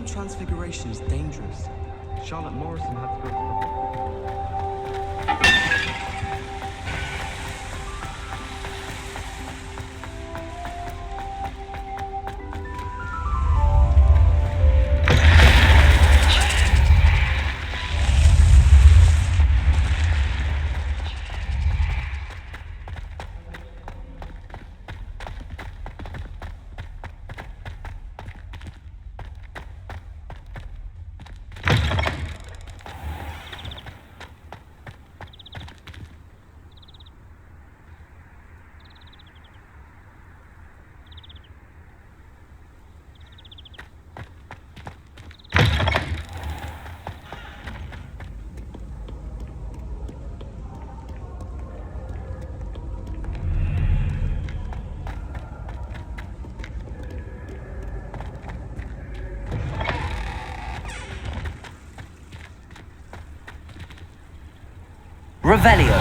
transfiguration is dangerous. Charlotte Morrison had to go. Revelio.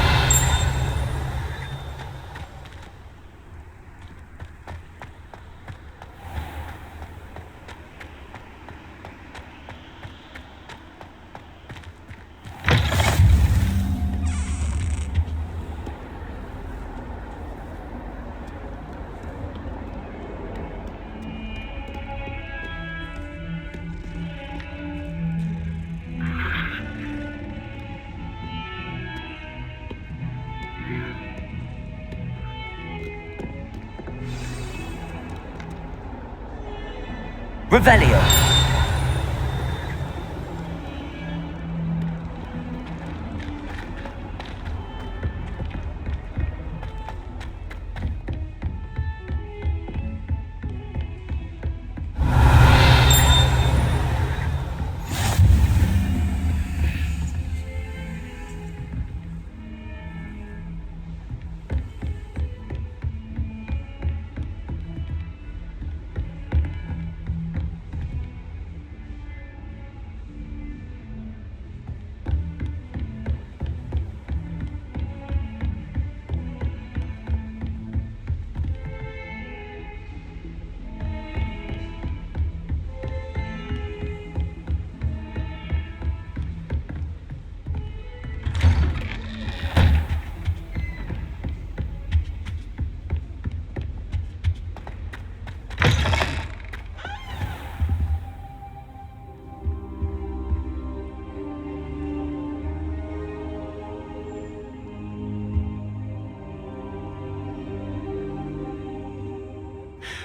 Revelio.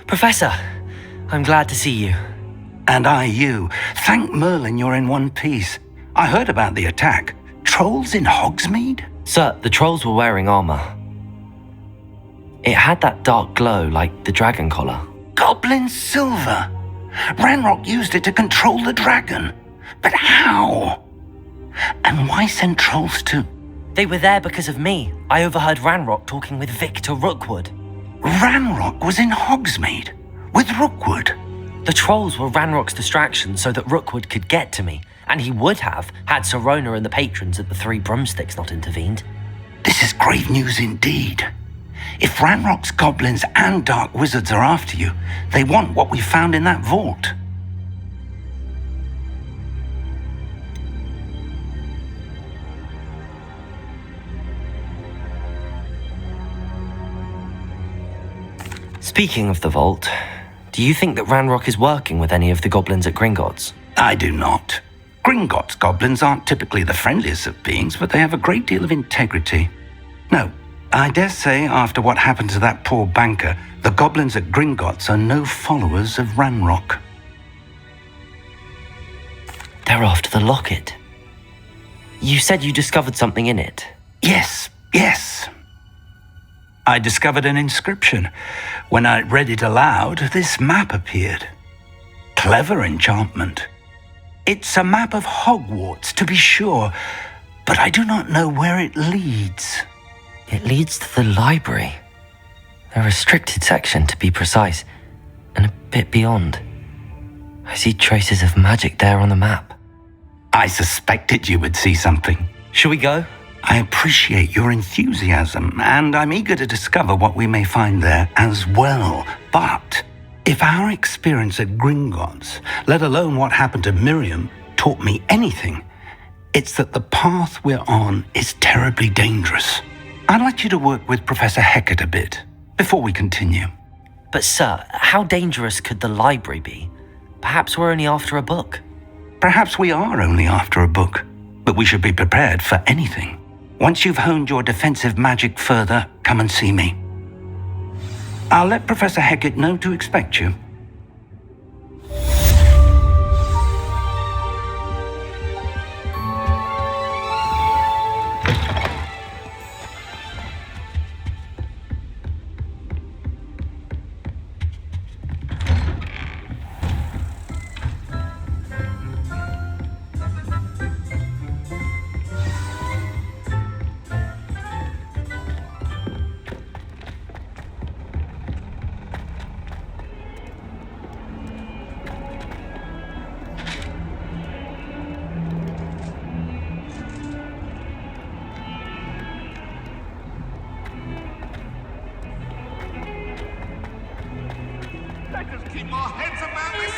Professor, I'm glad to see you. And I you. Thank Merlin you're in one piece. I heard about the attack. Trolls in Hogsmeade? Sir, the trolls were wearing armor. It had that dark glow like the dragon collar. Goblin silver! Ranrock used it to control the dragon. But how? And why send trolls to... They were there because of me. I overheard Ranrock talking with Victor Rookwood. Ranrock was in Hogsmeade with Rookwood. The trolls were Ranrock's distraction so that Rookwood could get to me, and he would have had Sirona and the patrons at the Three Broomsticks not intervened. This is grave news indeed. If Ranrock's goblins and dark wizards are after you, they want what we found in that vault. Speaking of the vault, do you think that Ranrock is working with any of the goblins at Gringotts? I do not. Gringotts goblins aren't typically the friendliest of beings, but they have a great deal of integrity. No, I dare say after what happened to that poor banker, the goblins at Gringotts are no followers of Ranrock. They're after the locket. You said you discovered something in it. Yes. I discovered an inscription. When I read it aloud, this map appeared. Clever enchantment. It's a map of Hogwarts, to be sure, but I do not know where it leads. It leads to the library. A restricted section, to be precise, and a bit beyond. I see traces of magic there on the map. I suspected you would see something. Shall we go? I appreciate your enthusiasm, and I'm eager to discover what we may find there as well. But If our experience at Gringotts, let alone what happened to Miriam, taught me anything, it's that the path we're on is terribly dangerous. I'd like you to work with Professor Hecat a bit before we continue. But sir, how dangerous could the library be? Perhaps we're only after a book. Perhaps we are only after a book, but we should be prepared for anything. Once you've honed your defensive magic further, come and see me. I'll let Professor Hecat know to expect you. Let us keep our heads about this.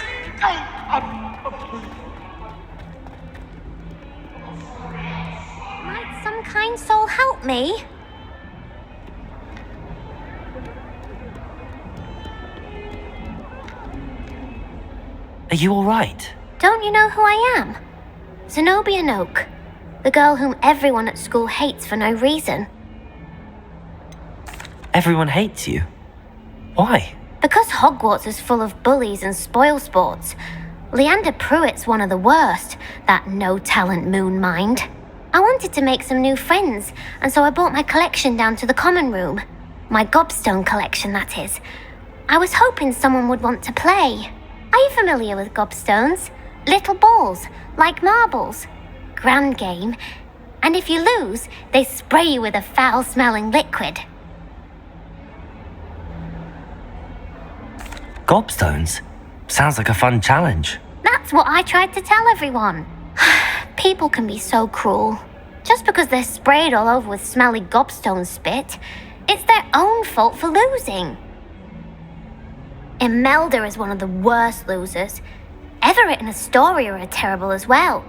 Might some kind soul help me? Are you all right? Don't you know who I am? Zenobia Noak, the girl whom everyone at school hates for no reason. Everyone hates you. Why? Because Hogwarts is full of bullies and spoilsports. Leander Pruitt's one of the worst, that no-talent moon mind. I wanted to make some new friends, and so I brought my collection down to the common room. My gobstone collection, that is. I was hoping someone would want to play. Are you familiar with gobstones? Little balls, like marbles. Grand game. And if you lose, they spray you with a foul-smelling liquid. Gobstones? Sounds like a fun challenge. That's what I tried to tell everyone. People can be so cruel. Just because they're sprayed all over with smelly gobstone spit, it's their own fault for losing. Imelda is one of the worst losers. Everett and Astoria are terrible as well.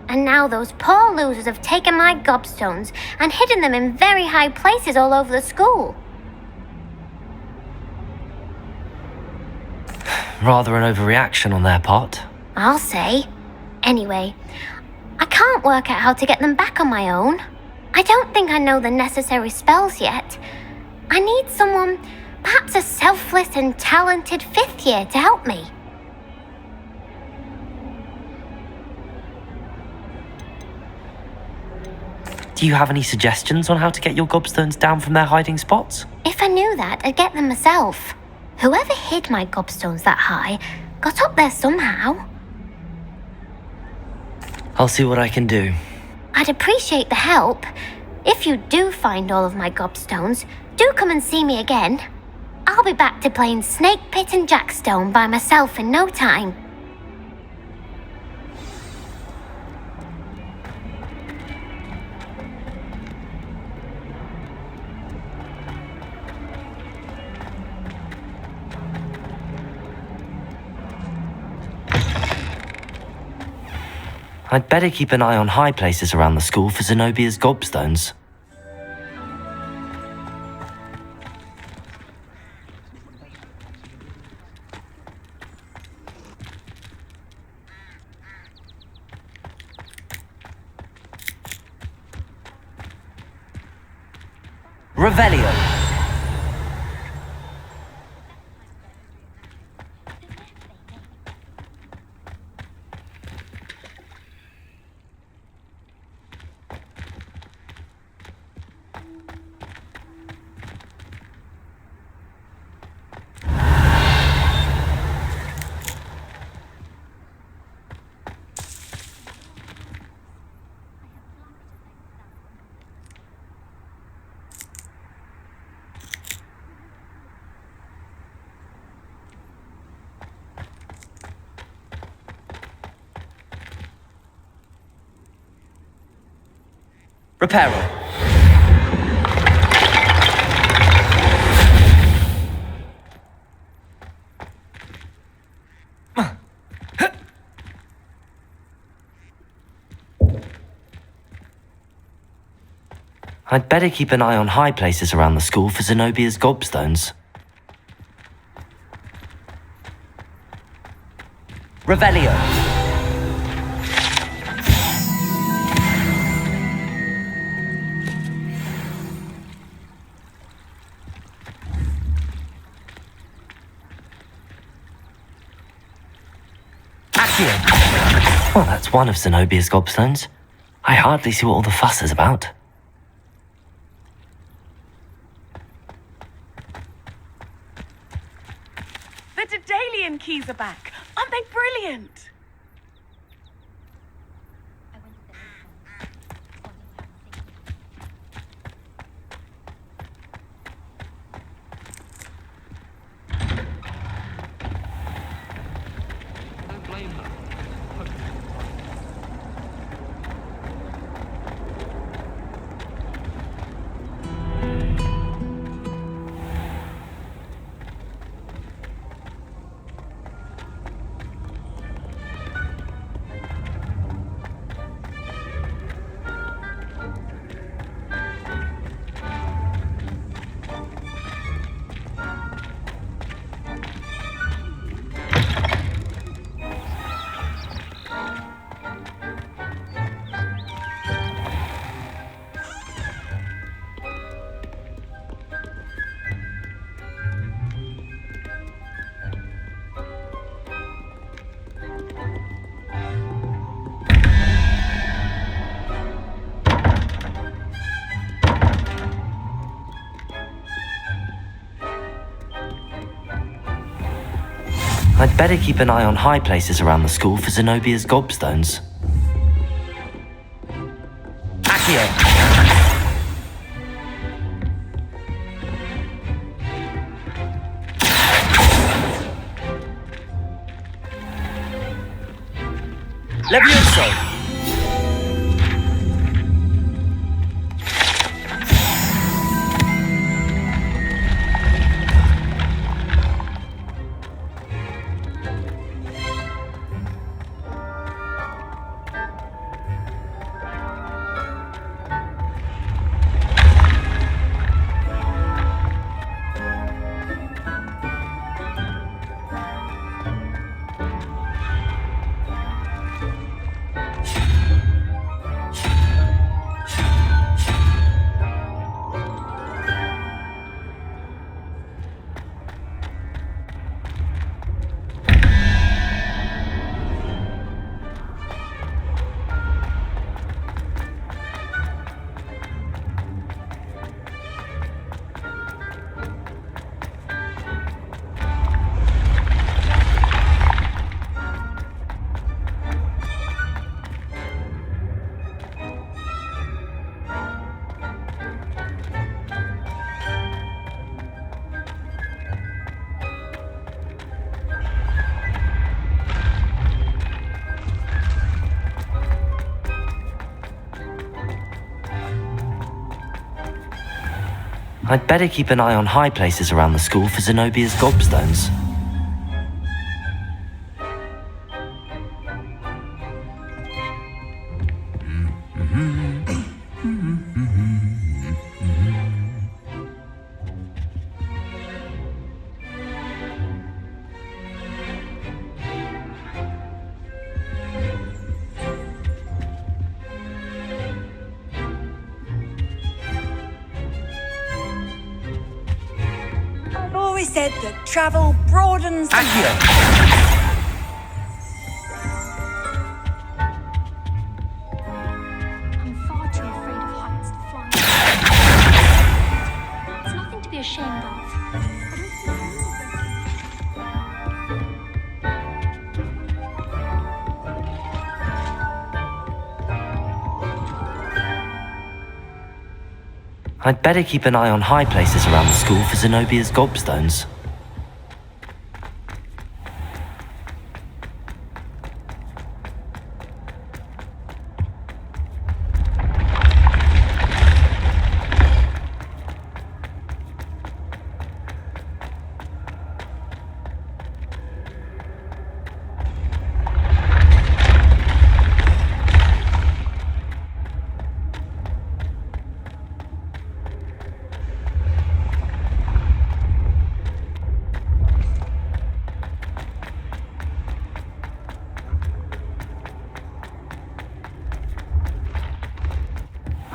And now those poor losers have taken my gobstones and hidden them in very high places all over the school. Rather an overreaction on their part. I'll say. Anyway, I can't work out how to get them back on my own. I don't think I know the necessary spells yet. I need someone, perhaps a selfless and talented fifth year to help me. Do you have any suggestions on how to get your gobstones down from their hiding spots? If I knew that, I'd get them myself. Whoever hid my gobstones that high got up there somehow. I'll see what I can do. I'd appreciate the help. If you do find all of my gobstones, do come and see me again. I'll be back to playing Snake Pit and Jackstone by myself in no time. I'd better keep an eye on high places around the school for Zenobia's gobstones. Revelio! Reparo. I'd better keep an eye on high places around the school for Zenobia's gobstones. Revelio. Accio. Well, that's one of Zenobia's gobstones. I hardly see what all the fuss is about. The Daedalian keys are back. Aren't they brilliant? Don't blame her. I'd better keep an eye on high places around the school for Zenobia's gobstones. Accio. Levioso. I'd better keep an eye on high places around the school for Zenobia's gobstones. Always said that travel broadens the... Accio. I'm far too afraid of heights to fly. It's nothing to be ashamed of. I'd better keep an eye on high places around the school for Zenobia's gobstones.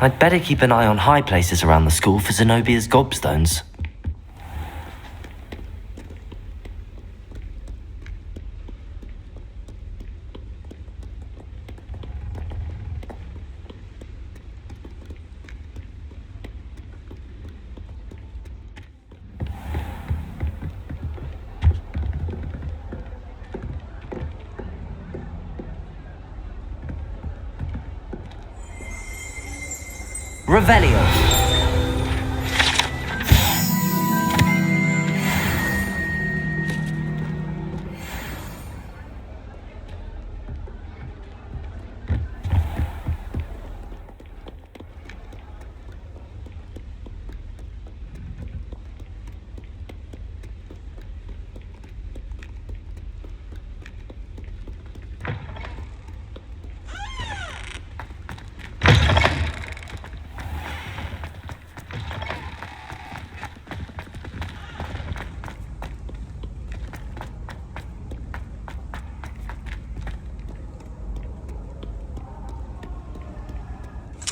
I'd better keep an eye on high places around the school for Zenobia's gobstones. Revelio.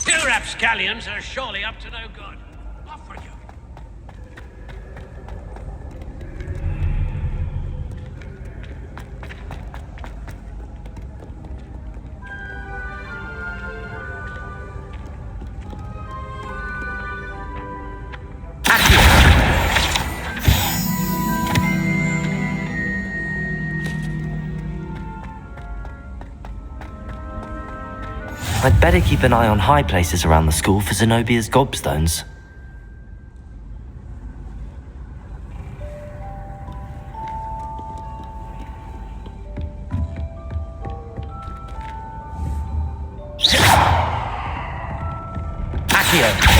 You rapscallions are surely up to no good. Off for you. I'd better keep an eye on high places around the school for Zenobia's gobstones. Accio!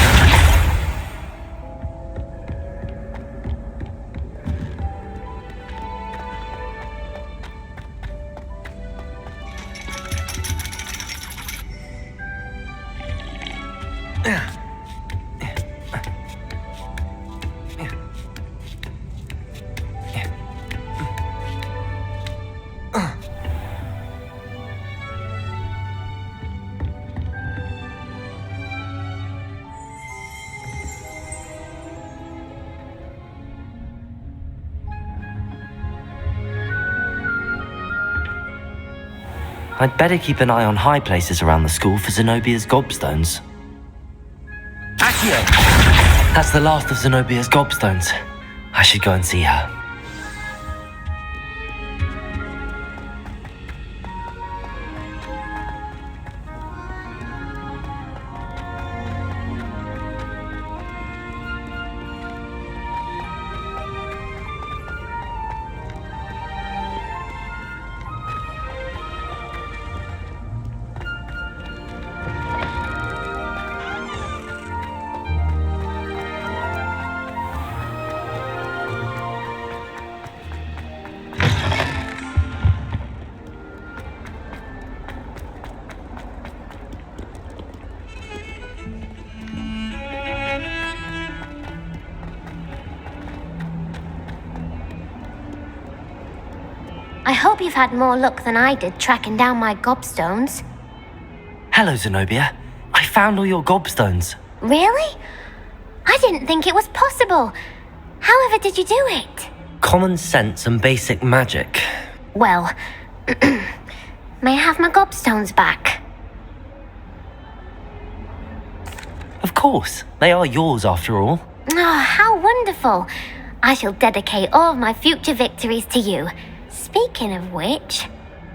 I'd better keep an eye on high places around the school for Zenobia's gobstones. Accio! That's the last of Zenobia's gobstones. I should go and see her. I hope you've had more luck than I did tracking down my gobstones. Hello, Zenobia. I found all your gobstones. Really? I didn't think it was possible. However did you do it? Common sense and basic magic. Well, may I have my gobstones back? Of course, they are yours after all. Oh, how wonderful. I shall dedicate all of my future victories to you. Speaking of which,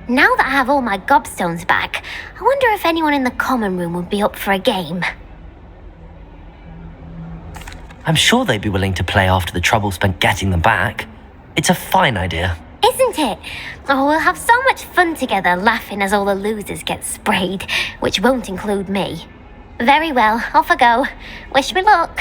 now that I have all my gobstones back, I wonder if anyone in the common room would be up for a game. I'm sure they'd be willing to play after the trouble spent getting them back. It's a fine idea. Isn't it? Oh, we'll have so much fun together laughing as all the losers get sprayed, which won't include me. Very well, off I go. Wish me luck.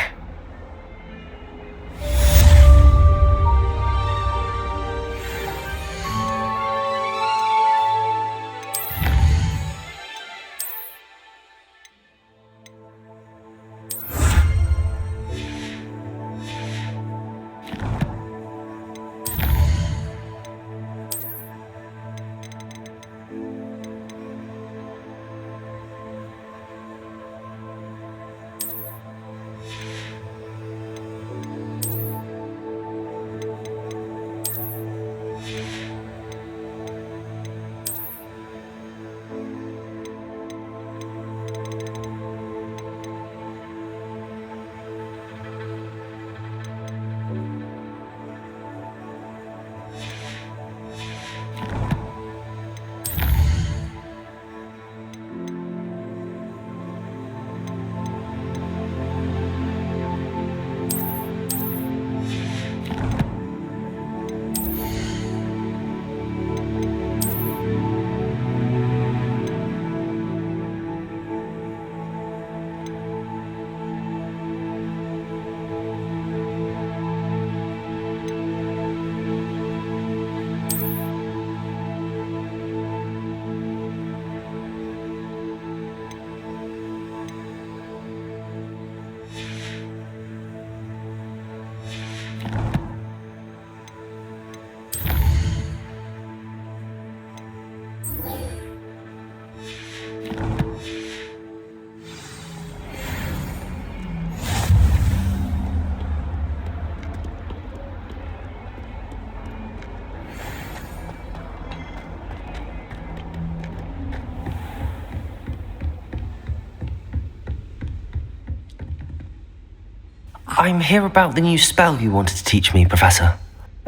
I'm here about the new spell you wanted to teach me, Professor.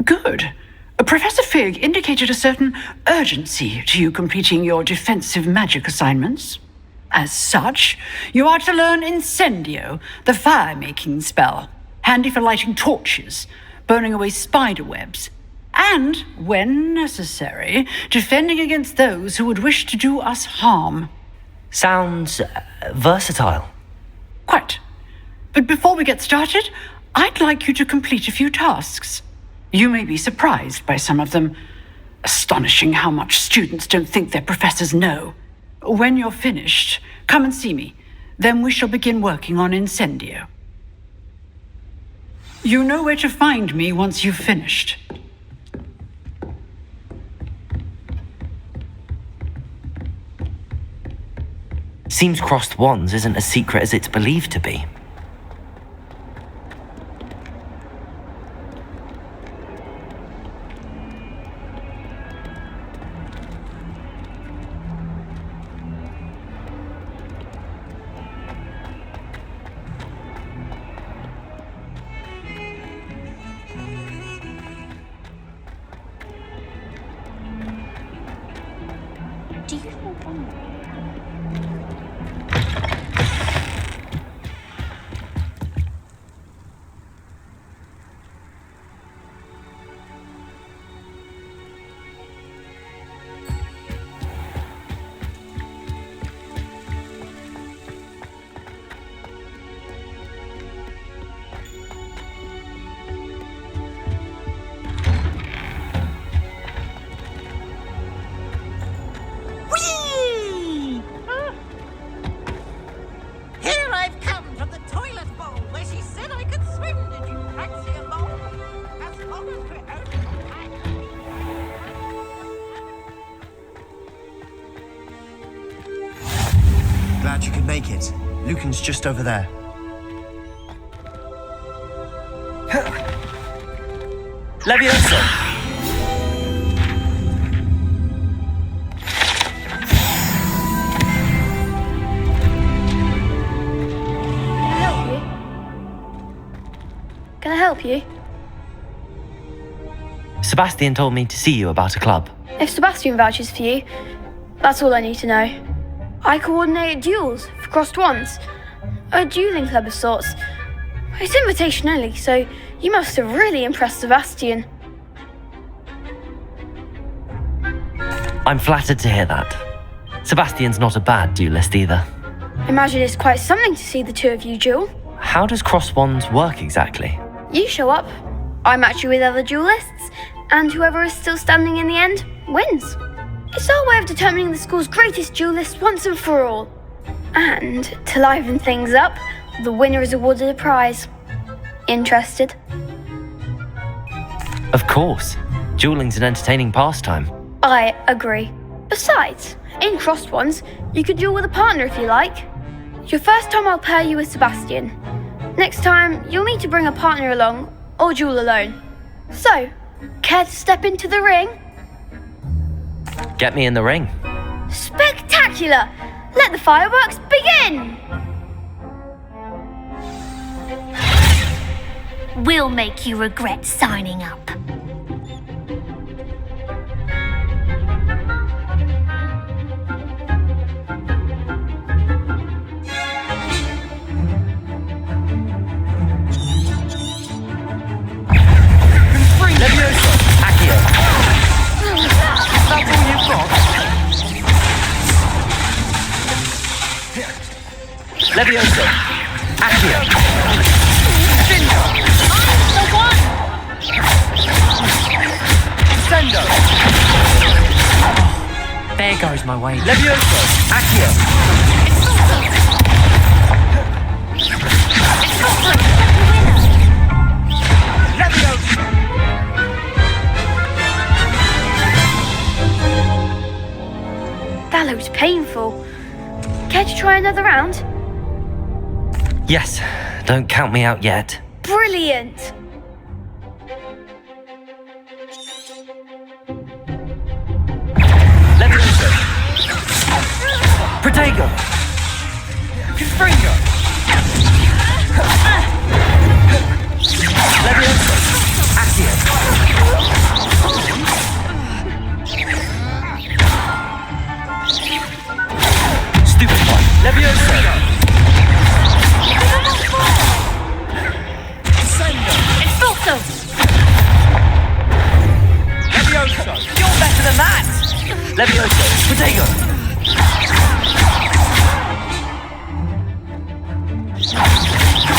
Good. Professor Fig indicated a certain urgency to you completing your defensive magic assignments. As such, you are to learn Incendio, the fire-making spell, handy for lighting torches, burning away spider webs, and, when necessary, defending against those who would wish to do us harm. Sounds versatile. Quite. But before we get started, I'd like you to complete a few tasks. You may be surprised by some of them. Astonishing how much students don't think their professors know. When you're finished, come and see me. Then we shall begin working on Incendio. You know where to find me once you've finished. Seems crossed wands isn't as secret as it's believed to be. Do you know one? Here I've come from the toilet bowl where she said I could swim. Did you fancy a bowl? As long as we're only Glad you could make it. Lucan's just over there. Leviosa! Can I help you? Sebastian told me to see you about a club. If Sebastian vouches for you, that's all I need to know. I coordinate duels for crossed wands. A dueling club of sorts. It's invitation only, so you must have really impressed Sebastian. I'm flattered to hear that. Sebastian's not a bad duelist either. Imagine it's quite something to see the two of you duel. How does cross wands work exactly? You show up, I match you with other duelists, and whoever is still standing in the end wins. It's our way of determining the school's greatest duelist once and for all. And to liven things up, the winner is awarded a prize. Interested? Of course. Dueling's an entertaining pastime. I agree. Besides, in crossed ones, you could duel with a partner if you like. Your first time I'll pair you with Sebastian. Next time, you'll need to bring a partner along, or duel alone. So, care to step into the ring? Get me in the ring. Spectacular! Let the fireworks begin! We'll make you regret signing up. Leviosa! Accio! Sendo! There goes my way. Leviosa! Accio! Leviosa! That looks painful. Care to try another round? Yes, don't count me out yet. Brilliant! Leviosa! Protego! Confringo! Levioso! Protego!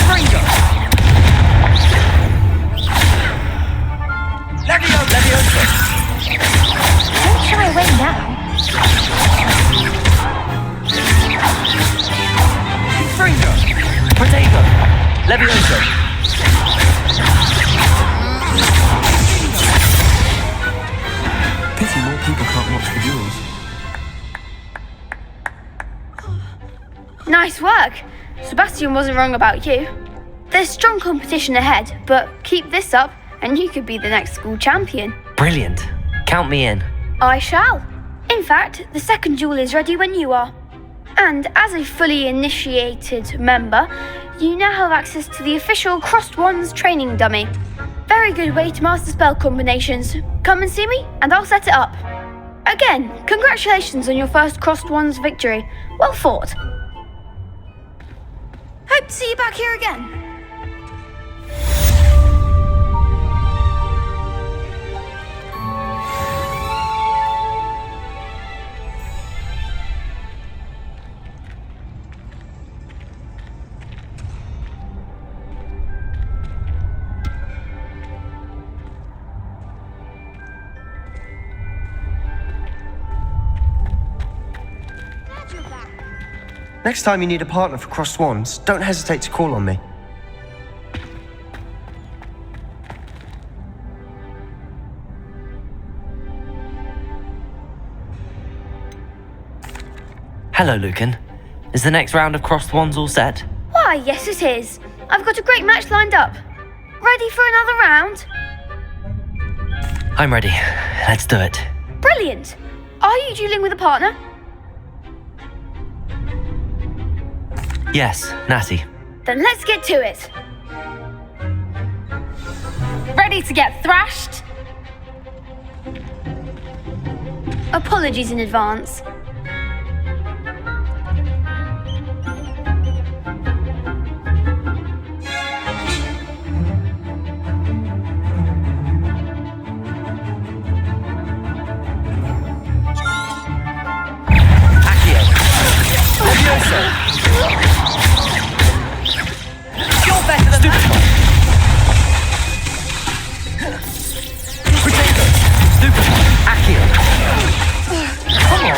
Fringo! Levioso! Don't shy away now. Fringo! Protego! Levioso! Pity more people can't watch the duels. Nice work. Sebastian wasn't wrong about you. There's strong competition ahead, but keep this up and you could be the next school champion. Brilliant. Count me in. I shall. In fact, the second duel is ready when you are. And as a fully initiated member, you now have access to the official Crossed Wands training dummy. Very good way to master spell combinations. Come and see me and I'll set it up. Again, congratulations on your first Crossed Wands victory. Well fought. Hope to see you back here again. Next time you need a partner for Crossed Wands, don't hesitate to call on me. Hello, Lucan. Is the next round of Crossed Wands all set? Why, yes it is. I've got a great match lined up. Ready for another round? I'm ready. Let's do it. Brilliant. Are you dueling with a partner? Yes, Natty. Then let's get to it. Ready to get thrashed? Apologies in advance. You're better than that. Potato! Stupid! Accio! Come on!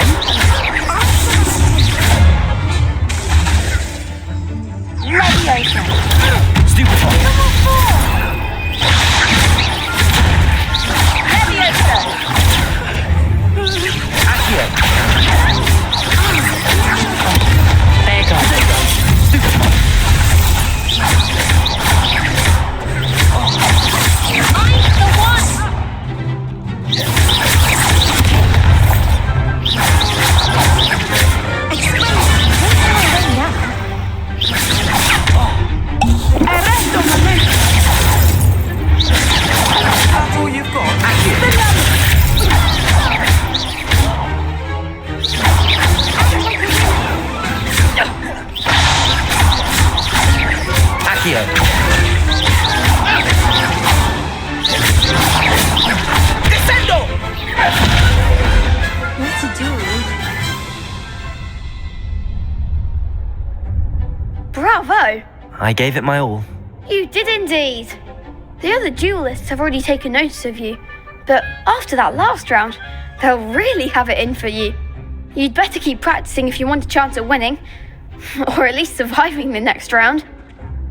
Leviosa. Stupid! Leviosa. Accio! There you go. Stupid! That's all you've got? Accio! Descendo! What's he doing? Bravo! I gave it my all. You did indeed. The other duelists have already taken notice of you, but after that last round, they'll really have it in for you. You'd better keep practicing if you want a chance at winning, or at least surviving the next round.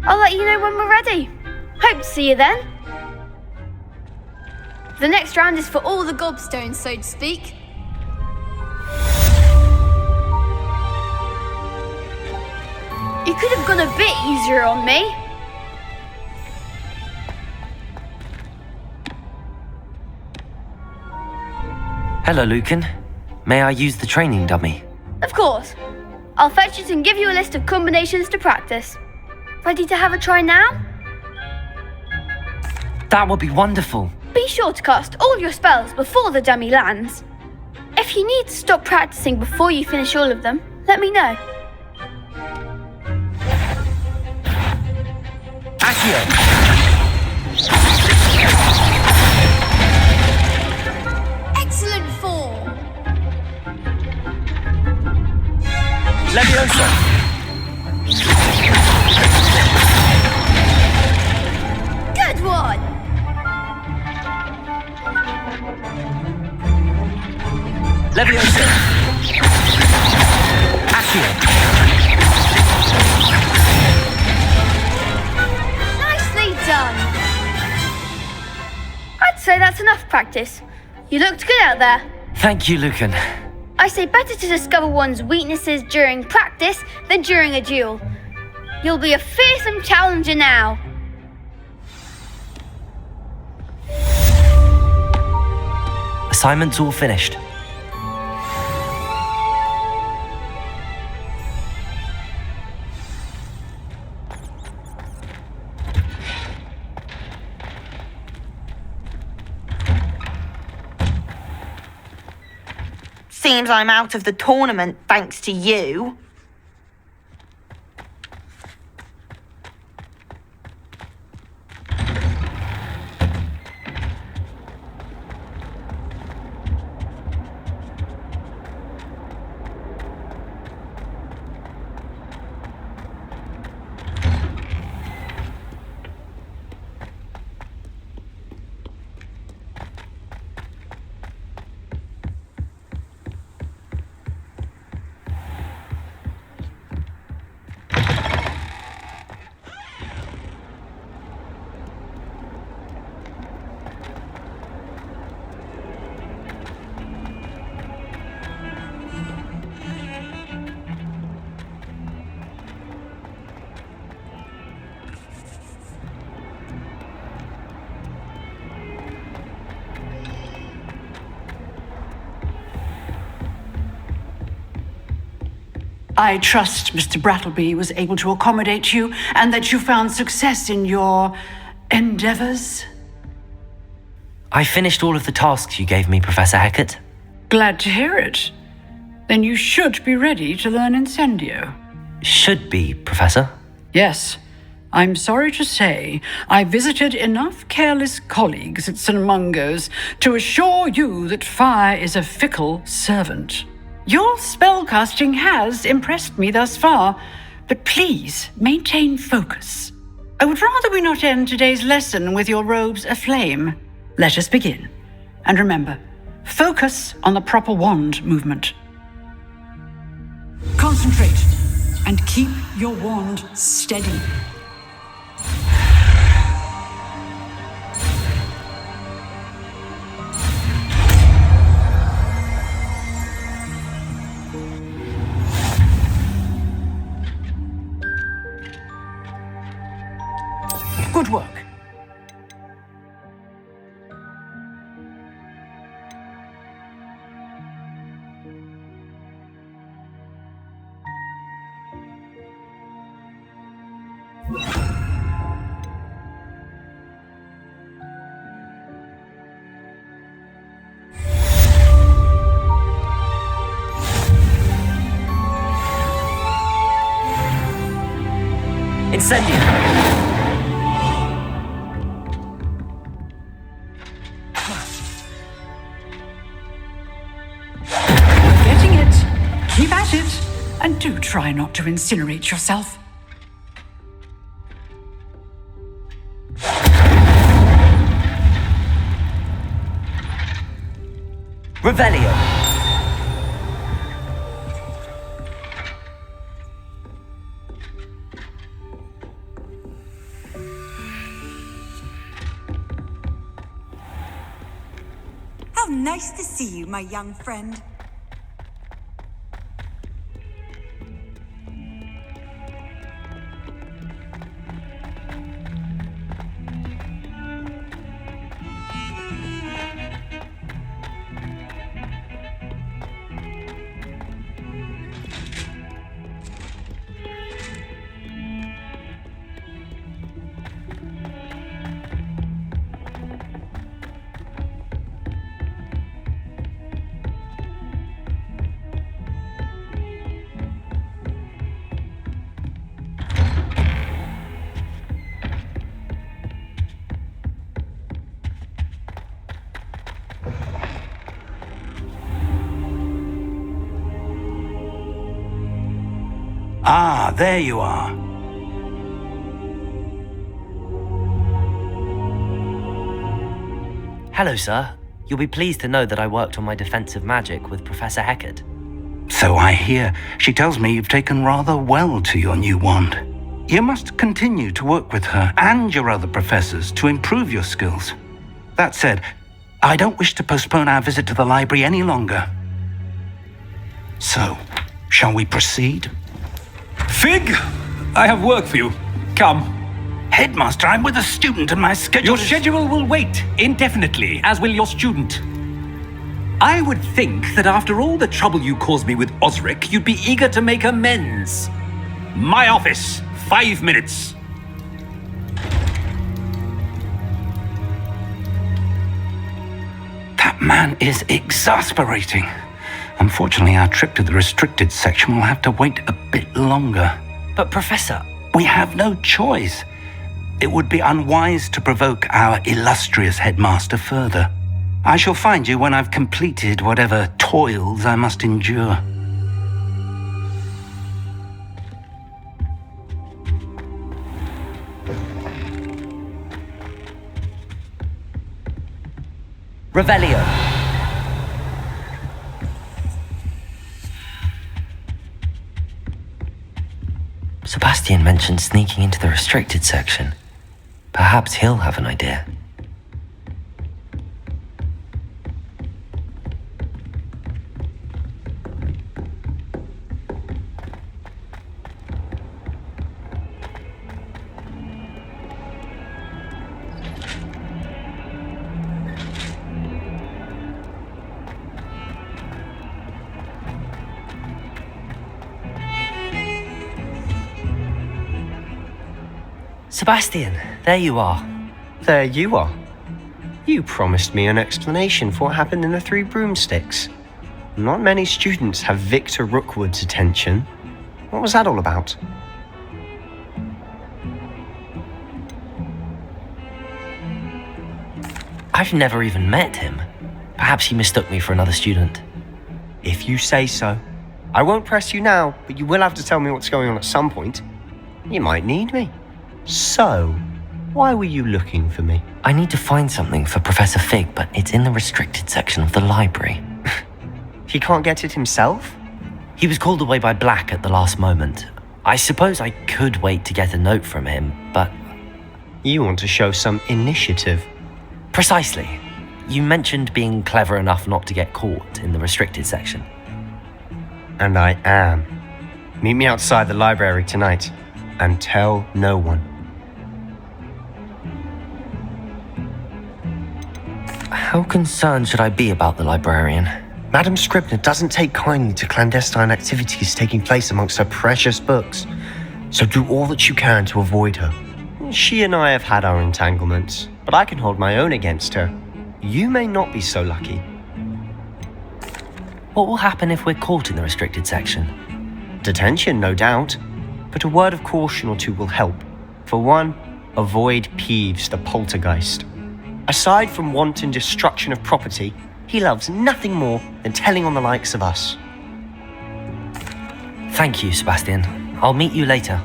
I'll let you know when we're ready. Hope to see you then. The next round is for all the gobstones, so to speak. You could have gone a bit easier on me. Hello, Lucan. May I use the training dummy? Of course. I'll fetch it and give you a list of combinations to practice. Ready to have a try now? That would be wonderful. Be sure to cast all your spells before the dummy lands. If you need to stop practicing before you finish all of them, let me know. Accio! Excellent form. Leviosa! Good one! Leviosa! Accio! Nicely done! I'd say that's enough practice. You looked good out there. Thank you, Lucan. I say better to discover one's weaknesses during practice than during a duel. You'll be a fearsome challenger now. Assignment's all finished. Seems I'm out of the tournament thanks to you. I trust Mr. Brattleby was able to accommodate you and that you found success in your endeavors. I finished all of the tasks you gave me, Professor Hecat. Glad to hear it. Then you should be ready to learn Incendio. Should be, Professor. Yes. I'm sorry to say, I visited enough careless colleagues at St. Mungo's to assure you that fire is a fickle servant. Your spellcasting has impressed me thus far, but please maintain focus. I would rather we not end today's lesson with your robes aflame. Let us begin. And remember, focus on the proper wand movement. Concentrate and keep your wand steady. Good work. Incendio! Getting it. Keep at it. And do try not to incinerate yourself. Revelio! How nice to see you, my young friend. there you are. Hello, sir. You'll be pleased to know that I worked on my defensive magic with Professor Heckard. So I hear. She tells me you've taken rather well to your new wand. You must continue to work with her and your other professors to improve your skills. That said, I don't wish to postpone our visit to the library any longer. So, shall we proceed? Fig, I have work for you. Come. Headmaster, I'm with a student and my schedule Your schedule will wait indefinitely, as will your student. I would think that after all the trouble you caused me with Osric, you'd be eager to make amends. My office, 5 minutes. That man is exasperating. Unfortunately, our trip to the restricted section will have to wait a bit longer. But Professor... We have no choice. It would be unwise to provoke our illustrious headmaster further. I shall find you when I've completed whatever toils I must endure. Revelio. Sebastian mentioned sneaking into the restricted section. Perhaps he'll have an idea. Sebastian, there you are. There you are. You promised me an explanation for what happened in the Three Broomsticks. Not many students have Victor Rookwood's attention. What was that all about? I've never even met him. Perhaps he mistook me for another student. If you say so. I won't press you now, but you will have to tell me what's going on at some point. You might need me. So, why were you looking for me? I need to find something for Professor Fig, but it's in the restricted section of the library. He can't get it himself? He was called away by Black at the last moment. I suppose I could wait to get a note from him, but... You want to show some initiative. Precisely. You mentioned being clever enough not to get caught in the restricted section. And I am. Meet me outside the library tonight, and tell no one. How concerned should I be about the librarian? Madam Scribner doesn't take kindly to clandestine activities taking place amongst her precious books, so do all that you can to avoid her. She and I have had our entanglements, but I can hold my own against her. You may not be so lucky. What will happen if we're caught in the restricted section? Detention, no doubt, but a word of caution or two will help. For one, avoid Peeves the poltergeist. Aside from wanton destruction of property, he loves nothing more than telling on the likes of us. Thank you, Sebastian. I'll meet you later.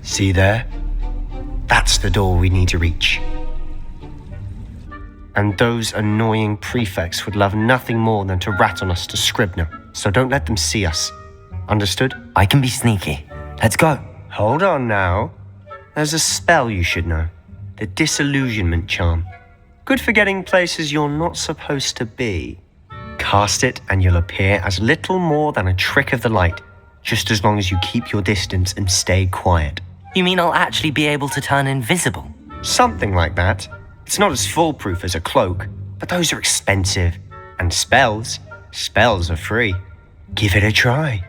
See there? That's the door we need to reach. And those annoying prefects would love nothing more than to rat on us to Scribner, so don't let them see us. Understood? I can be sneaky. Let's go. Hold on now. There's a spell you should know. The Disillusionment Charm. Good for getting places you're not supposed to be. Cast it and you'll appear as little more than a trick of the light, just as long as you keep your distance and stay quiet. You mean I'll actually be able to turn invisible? Something like that. It's not as foolproof as a cloak, but those are expensive. And spells are free. Give it a try.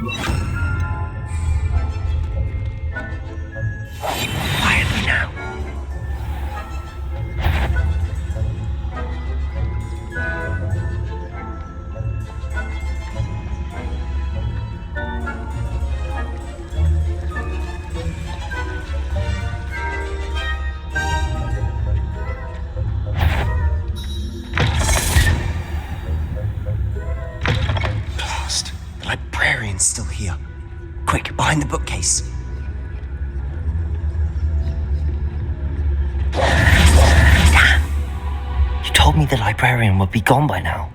Quietly now. Blast. The librarian's still here. Quick, behind the bookcase. You told me the librarian would be gone by now.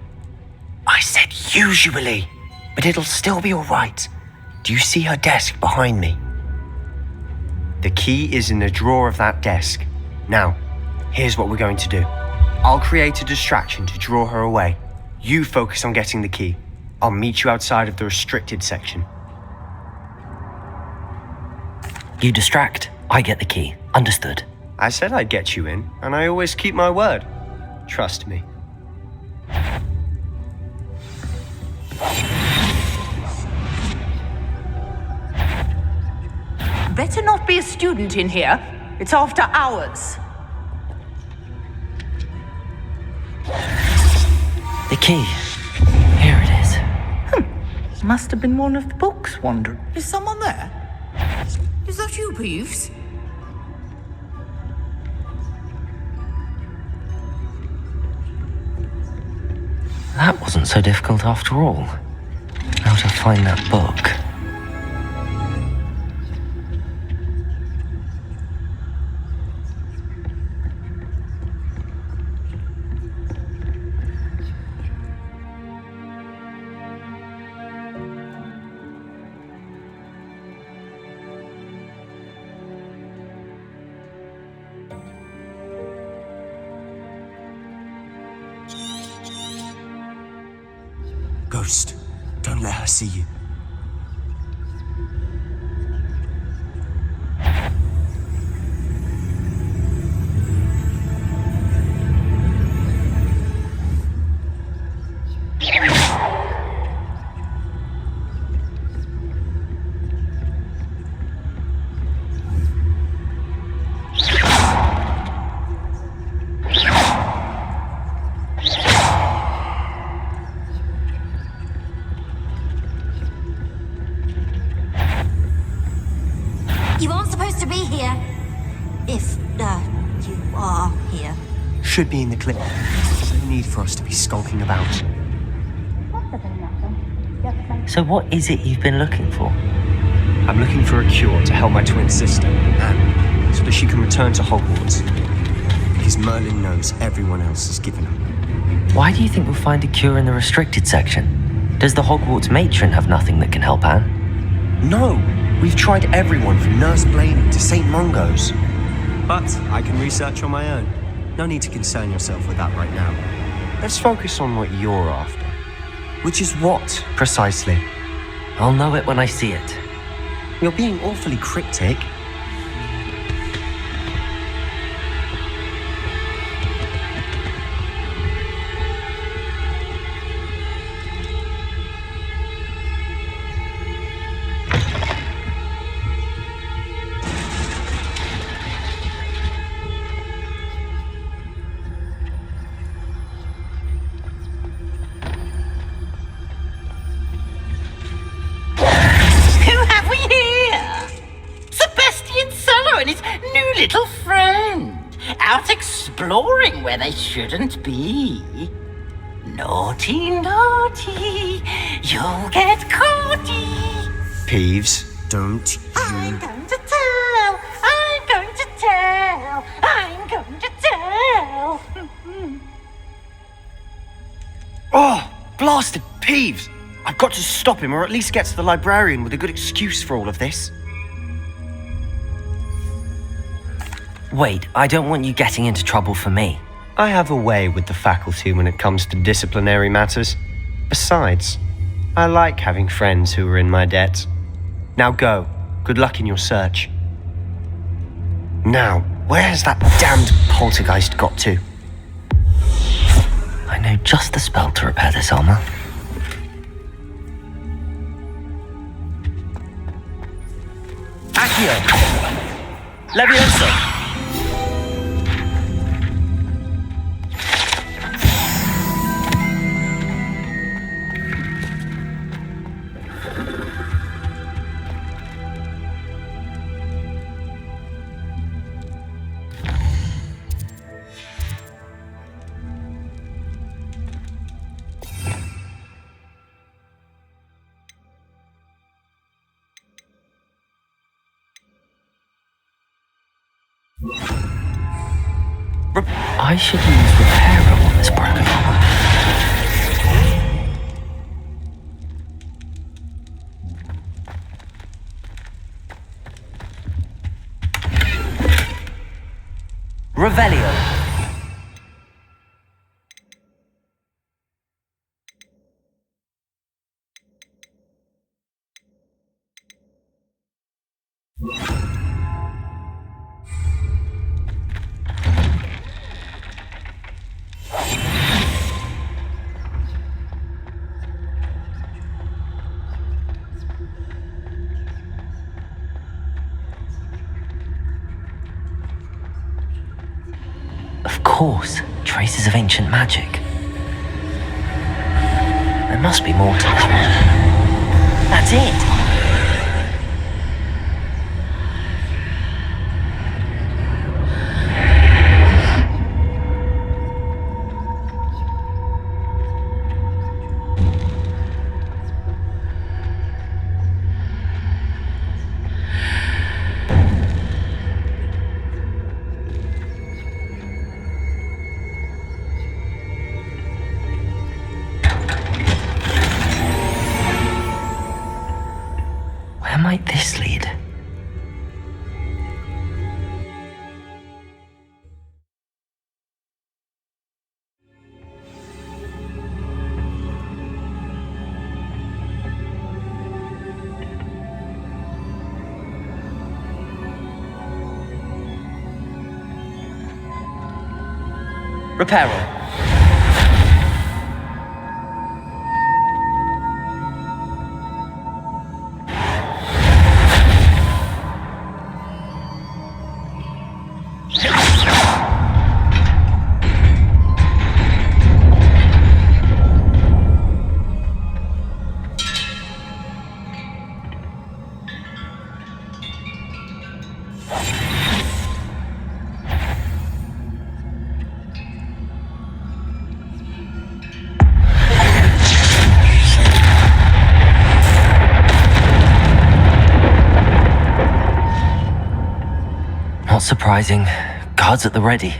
I said usually, but it'll still be alright. Do you see her desk behind me? The key is in the drawer of that desk. Now, here's what we're going to do. I'll create a distraction to draw her away. You focus on getting the key. I'll meet you outside of the restricted section. You distract, I get the key. Understood. I said I'd get you in, and I always keep my word. Trust me. Better not be a student in here. It's after hours. The key. Here it is. Must have been one of the books wandering. Is someone there? Is that you, Peeves? That wasn't so difficult after all. How to find that book. Ghost, don't let her see you. You aren't supposed to be here. If, you are here. Should be in the clip. No need for us to be skulking about. So what is it you've been looking for? I'm looking for a cure to help my twin sister, Anne, so that she can return to Hogwarts. Because Merlin knows everyone else is giving up. Why do you think we'll find a cure in the restricted section? Does the Hogwarts matron have nothing that can help Anne? No! We've tried everyone from Nurse Blaney to St. Mungo's. But I can research on my own. No need to concern yourself with that right now. Let's focus on what you're after. Which is what, precisely? I'll know it when I see it. You're being awfully cryptic. Little friend, out exploring where they shouldn't be. Naughty, naughty, you'll get caughty. Peeves, don't you... I'm going to tell, I'm going to tell, I'm going to tell. Oh, blasted Peeves! I've got to stop him, or at least get to the librarian with a good excuse for all of this. Wait, I don't want you getting into trouble for me. I have a way with the faculty when it comes to disciplinary matters. Besides, I like having friends who are in my debt. Now go. Good luck in your search. Now, where has that damned poltergeist got to? I know just the spell to repair this armor. Accio! Levioso! I should use Reparo on this broken armor. Revelio. Of course, traces of ancient magic. There must be more to this one. That's it! Where might this lead? Reparo. Not surprising. Guards at the ready.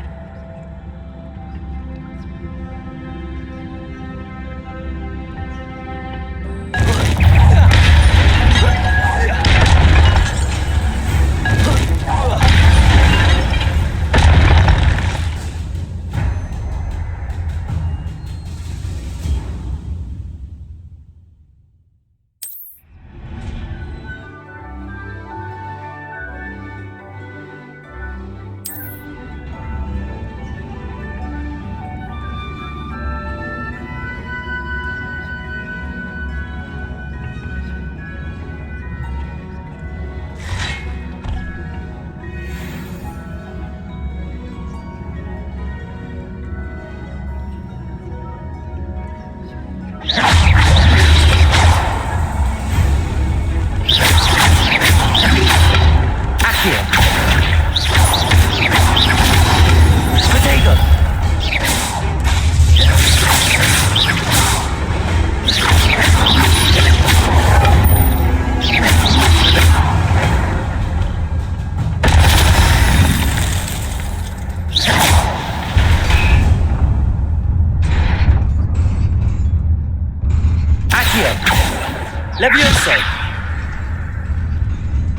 Levioso.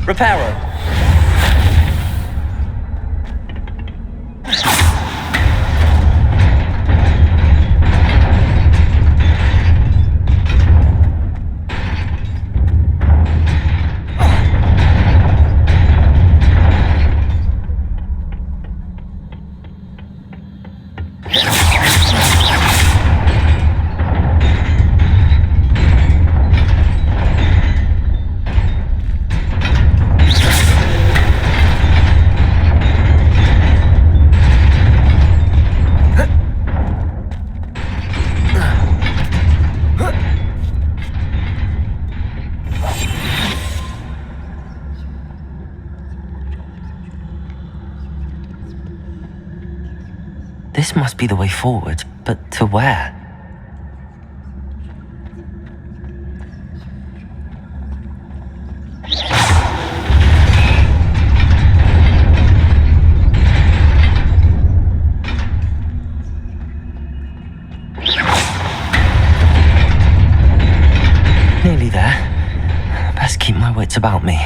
Reparo. must be the way forward, but to where? Nearly there. Best keep my wits about me.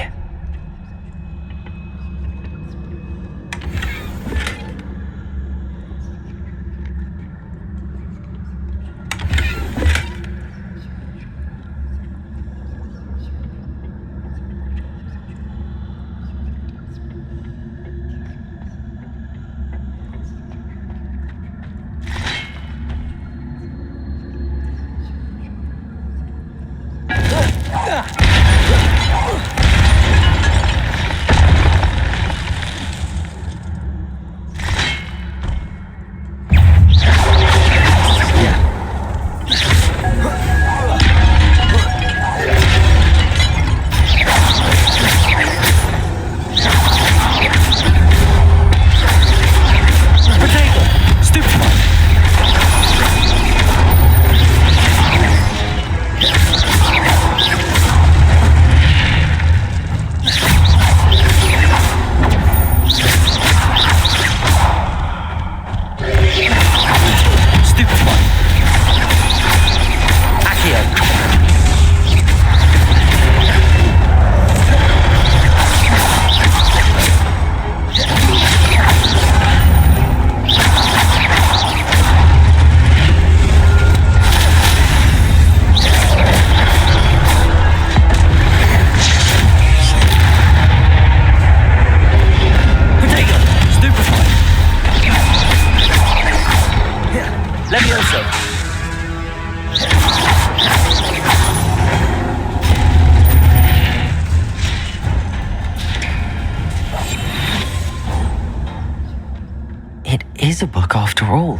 It is a book after all.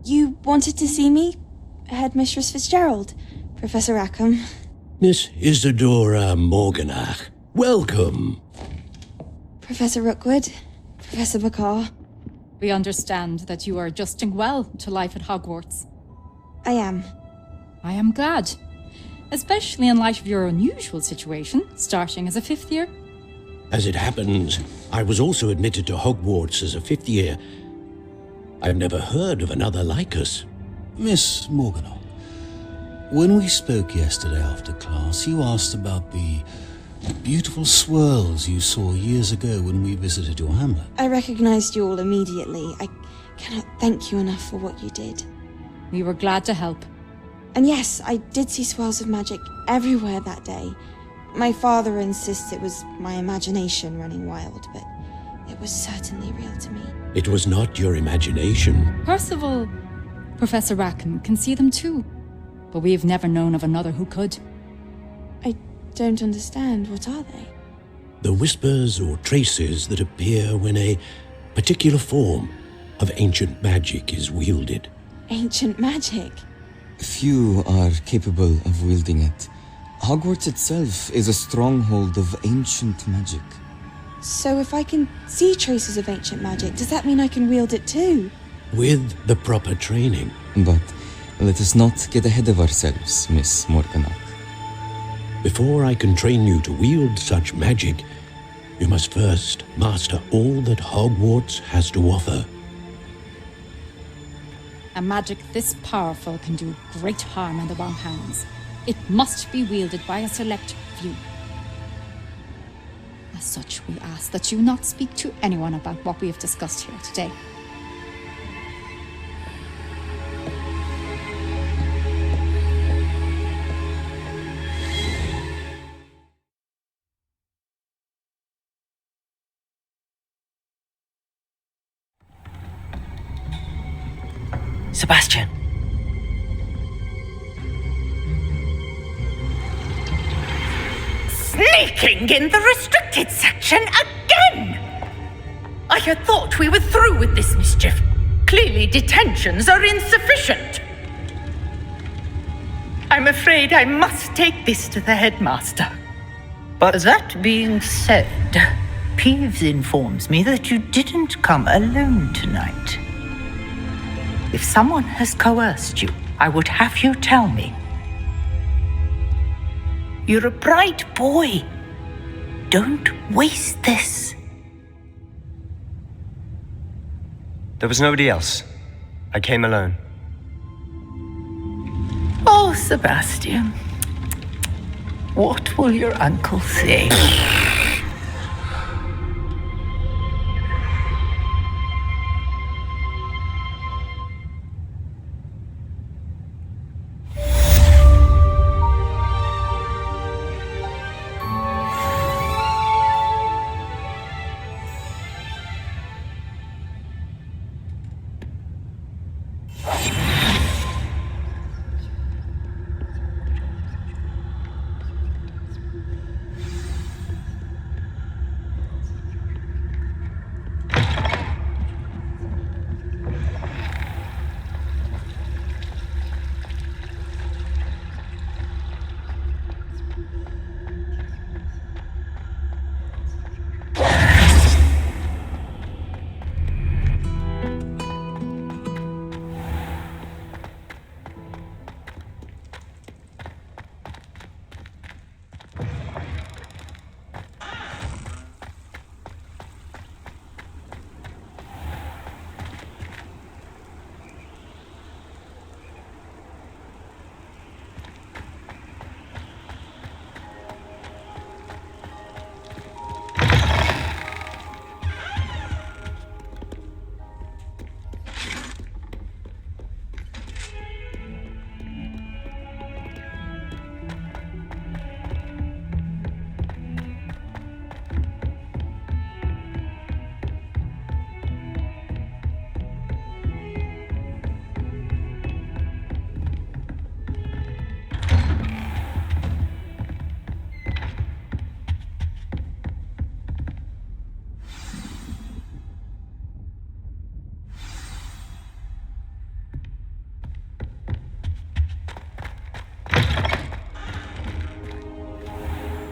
You wanted to see me? Headmistress Fitzgerald, Professor Rackham. Miss Isadora Morganach, welcome. Professor Rookwood, Professor Bakar. We understand that you are adjusting well to life at Hogwarts. I am. I am glad. Especially in light of your unusual situation, starting as a 5th year. As it happens, I was also admitted to Hogwarts as a fifth year. I've never heard of another like us. Miss Morganock, when we spoke yesterday after class, you asked about the beautiful swirls you saw years ago when we visited your hamlet. I recognized you all immediately. I cannot thank you enough for what you did. We were glad to help. And yes, I did see swirls of magic everywhere that day. My father insists it was my imagination running wild, but it was certainly real to me. It was not your imagination. Percival, Professor Rackham can see them too, but we have never known of another who could. I don't understand. What are they? The whispers or traces that appear when a particular form of ancient magic is wielded. Ancient magic? Few are capable of wielding it. Hogwarts itself is a stronghold of ancient magic. So if I can see traces of ancient magic, does that mean I can wield it too? With the proper training. But let us not get ahead of ourselves, Miss Morganock. Before I can train you to wield such magic, you must first master all that Hogwarts has to offer. A magic this powerful can do great harm in the wrong hands. It must be wielded by a select few. As such, we ask that you not speak to anyone about what we have discussed here today. Sebastian. Sneaking in the restricted section again! I had thought we were through with this mischief. Clearly detentions are insufficient. I'm afraid I must take this to the headmaster. But that being said, Peeves informs me that you didn't come alone tonight. If someone has coerced you, I would have you tell me. You're a bright boy. Don't waste this. There was nobody else. I came alone. Oh, Sebastian. What will your uncle say?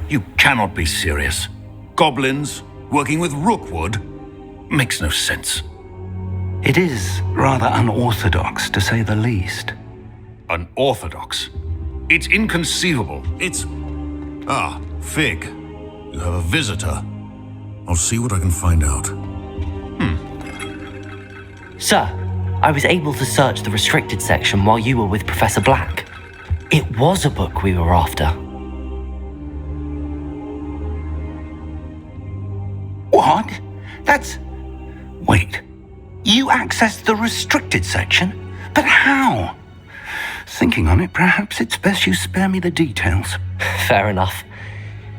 You cannot be serious. Goblins working with Rookwood? Makes no sense. It is rather unorthodox, to say the least. Unorthodox? It's inconceivable. It's... Ah, Fig. You have a visitor. I'll see what I can find out. Sir, I was able to search the restricted section while you were with Professor Black. It was a book we were after. What? That's... Wait. You accessed the restricted section? But how? Thinking on it, perhaps it's best you spare me the details. Fair enough.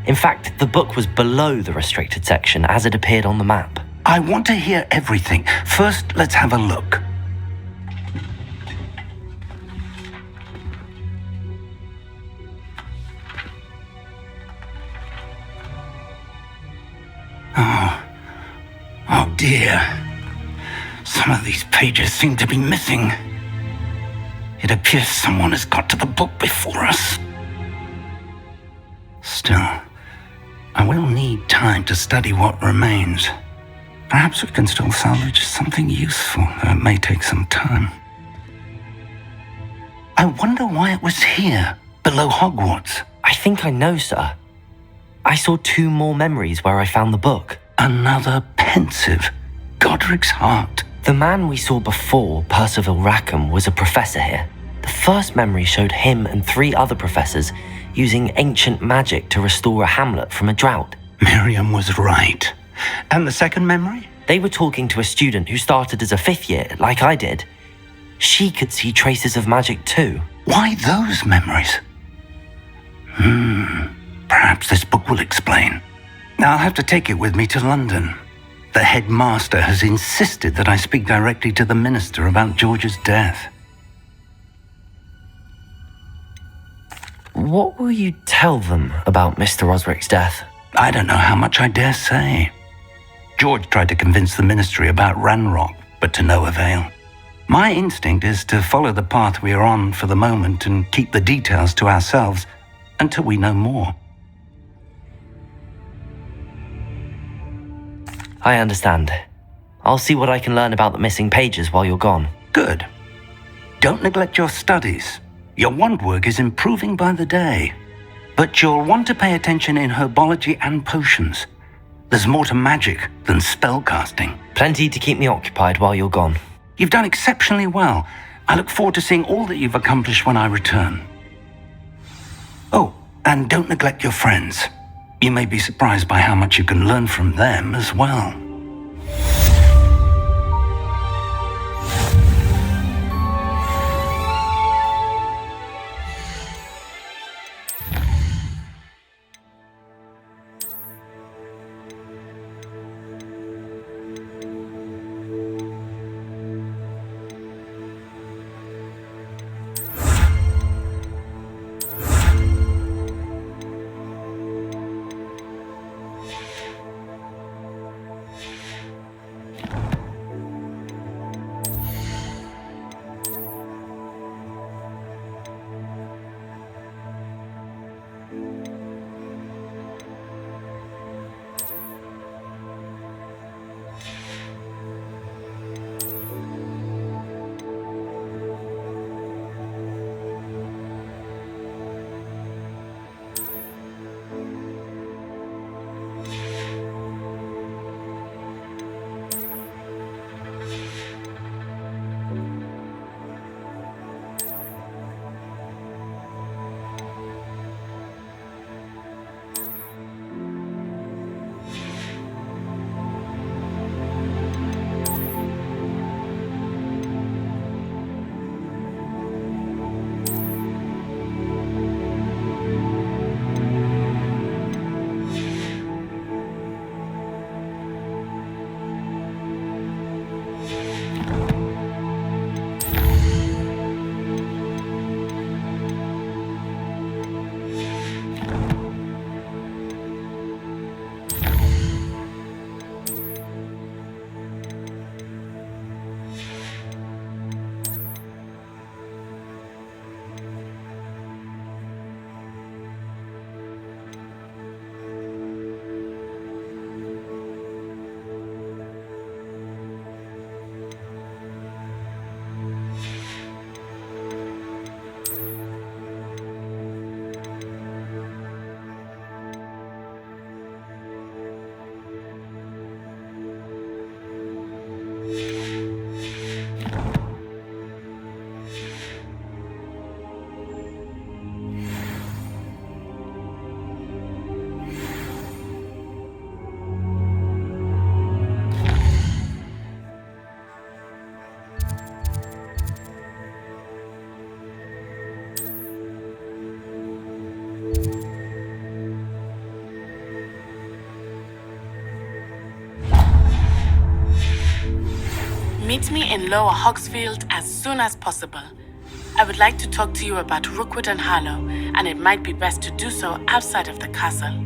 In fact, the book was below the restricted section as it appeared on the map. I want to hear everything. First, let's have a look. Oh dear. Some of these pages seem to be missing. It appears someone has got to the book before us. Still, I will need time to study what remains. Perhaps we can still salvage something useful, though it may take some time. I wonder why it was here, below Hogwarts. I think I know, sir. I saw 2 more memories where I found the book. Another pensive. Godric's heart. The man we saw before, Percival Rackham, was a professor here. The first memory showed him and 3 other professors using ancient magic to restore a hamlet from a drought. Miriam was right. And the second memory? They were talking to a student who started as a 5th year, like I did. She could see traces of magic too. Why those memories? Perhaps this book will explain. I'll have to take it with me to London. The headmaster has insisted that I speak directly to the minister about George's death. What will you tell them about Mr. Osric's death? I don't know how much I dare say. George tried to convince the ministry about Ranrock, but to no avail. My instinct is to follow the path we are on for the moment and keep the details to ourselves until we know more. I understand. I'll see what I can learn about the missing pages while you're gone. Good. Don't neglect your studies. Your wand work is improving by the day. But you'll want to pay attention in herbology and potions. There's more to magic than spellcasting. Plenty to keep me occupied while you're gone. You've done exceptionally well. I look forward to seeing all that you've accomplished when I return. Oh, and don't neglect your friends. You may be surprised by how much you can learn from them as well. Meet me in Lower Hogsfield as soon as possible. I would like to talk to you about Rookwood and Harlow, and it might be best to do so outside of the castle.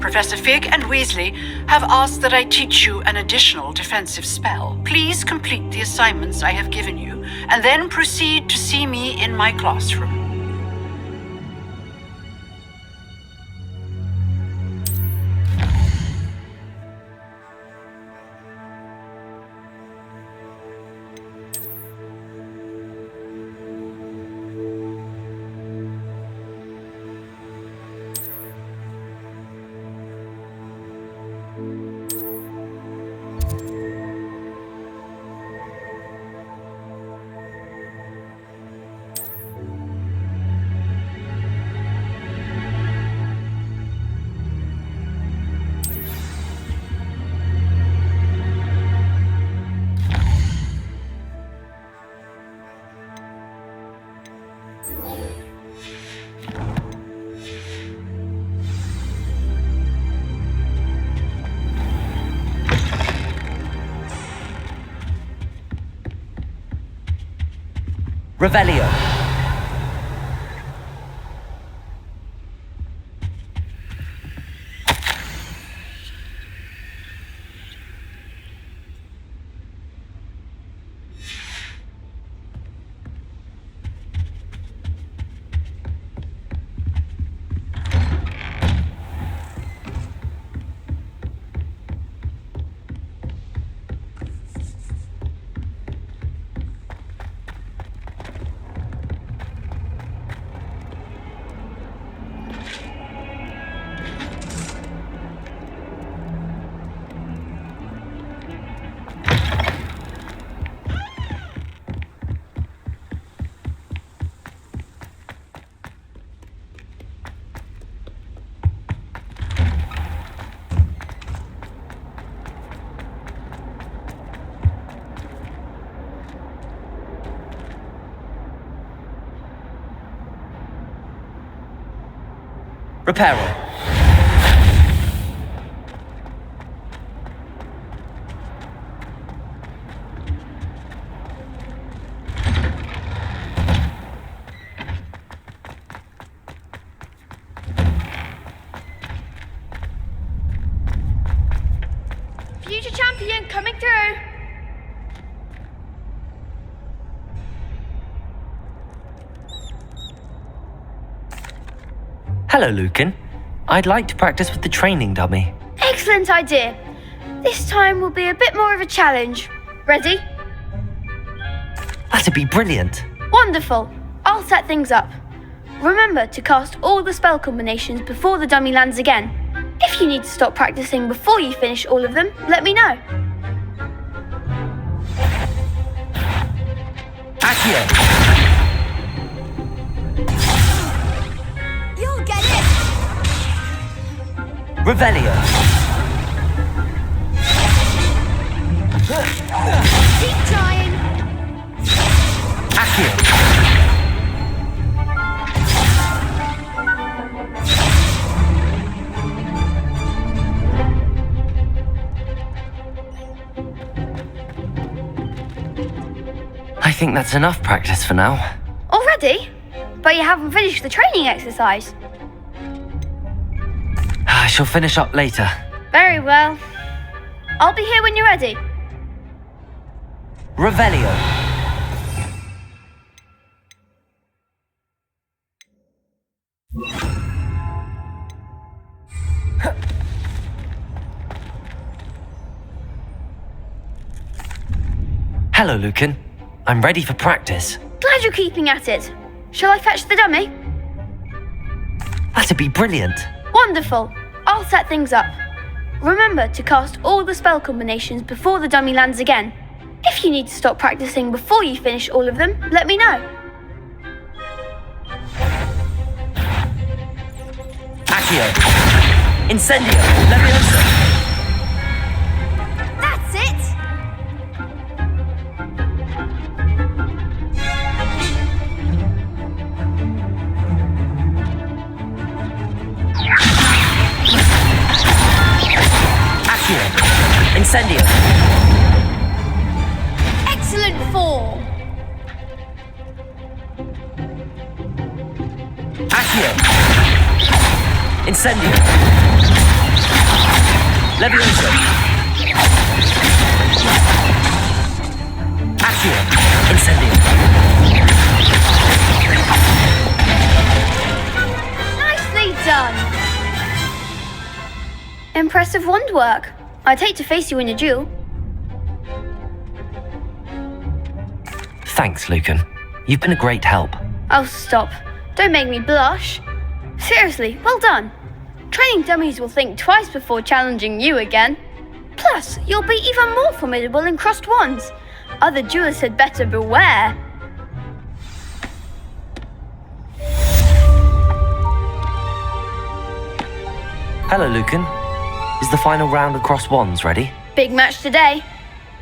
Professor Fig and Weasley have asked that I teach you an additional defensive spell. Please complete the assignments I have given you, and then proceed to see me in my classroom. Revelio. Reparo. Future champion coming through. Hello, Lucan. I'd like to practice with the training dummy. Excellent idea. This time will be a bit more of a challenge. Ready? That'd be brilliant. Wonderful. I'll set things up. Remember to cast all the spell combinations before the dummy lands again. If you need to stop practicing before you finish all of them, let me know. Accio! You'll get it! Revelio! Keep trying! Accio! I think that's enough practice for now. Already? But you haven't finished the training exercise. I shall finish up later. Very well. I'll be here when you're ready. Revelio. Hello, Lucan. I'm ready for practice. Glad you're keeping at it. Shall I fetch the dummy? That'd be brilliant. Wonderful. I'll set things up. Remember to cast all the spell combinations before the dummy lands again. If you need to stop practicing before you finish all of them, let me know. Accio! Incendio! Leviosa! That's it! Incendio. Excellent form. Accio. Incendio. Levioso. Accio. Incendio. Nicely done. Impressive wand work. I'd hate to face you in a duel. Thanks, Lucan. You've been a great help. Oh, stop. Don't make me blush. Seriously, well done. Training dummies will think twice before challenging you again. Plus, you'll be even more formidable in crossed wands. Other duelists had better beware. Hello, Lucan. Is the final round of crossed wands ready? Big match today.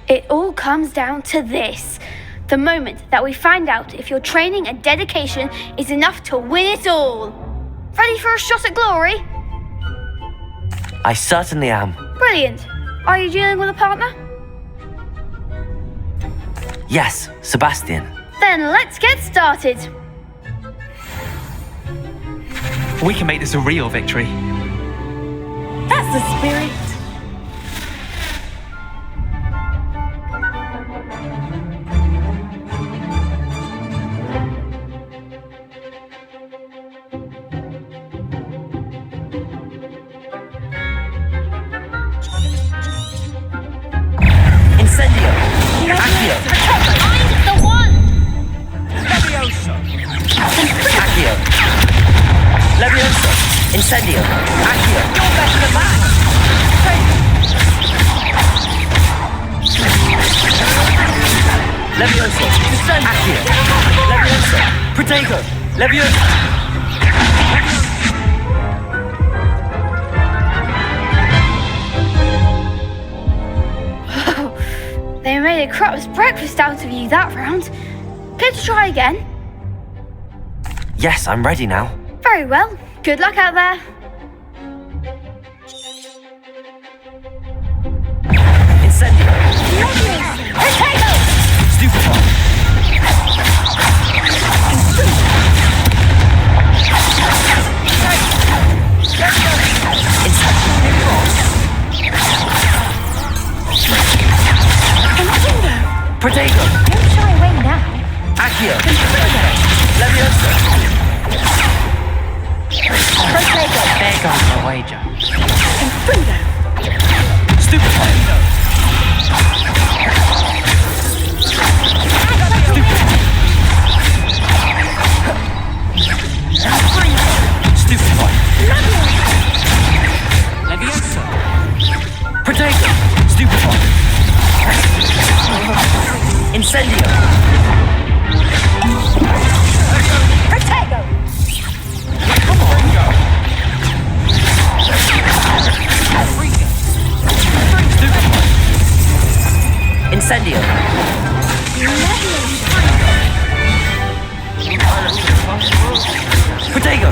It all comes down to this. The moment that we find out if your training and dedication is enough to win it all. Ready for a shot at glory? I certainly am. Brilliant. Are you dealing with a partner? Yes, Sebastian. Then let's get started. We can make this a real victory. That's the spirit. Incendio. Accio. Find the one. Levioso. Accio. Levioso. Incendio. Accio. You're better than that. Levioso. Accio. Levioso. Protego. Levioso. They made a crap's breakfast out of you that round. Care to try again? Yes, I'm ready now. Very well. Good luck out there. Incendio. Potato! Stupefy. Protego. Don't shy away now. Accio. Levioso. Protego. There goes my wager. Stupefy. Stupefy. Levioso. Protego. Stupefy. Incendio. Protego. Come on. Incendio. Protego. Stupefy.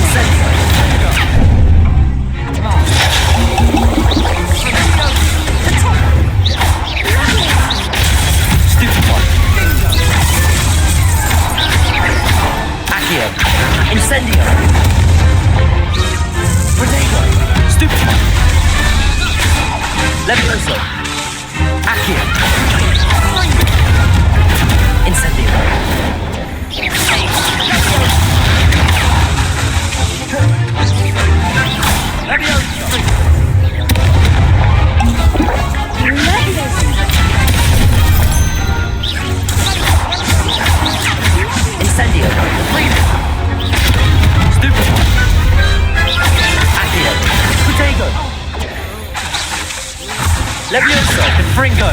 Incendio. Stupefy. Accio. Incendio. Protego. Stupefy. Levioso. Accio. Incendio. Incendio. Stupefy. Accio. Protego. Levioso. Fringo.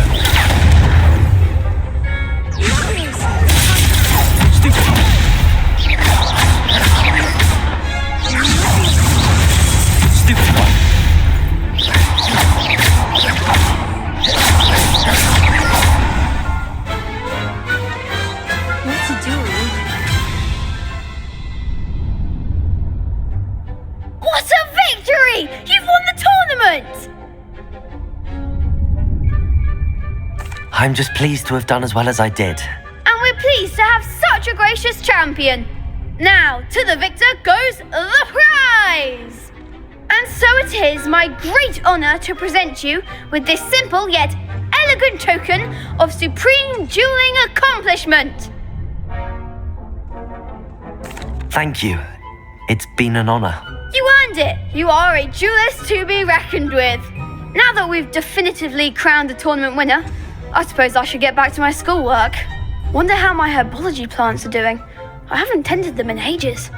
Stupefy. Stupefy. What to do? What I'm just pleased to have done as well as I did. And we're pleased to have such a gracious champion. Now, to the victor goes the prize! And so it is my great honour to present you with this simple yet elegant token of supreme dueling accomplishment. Thank you. It's been an honour. You earned it. You are a duelist to be reckoned with. Now that we've definitively crowned the tournament winner, I suppose I should get back to my schoolwork. Wonder how my herbology plants are doing. I haven't tended them in ages.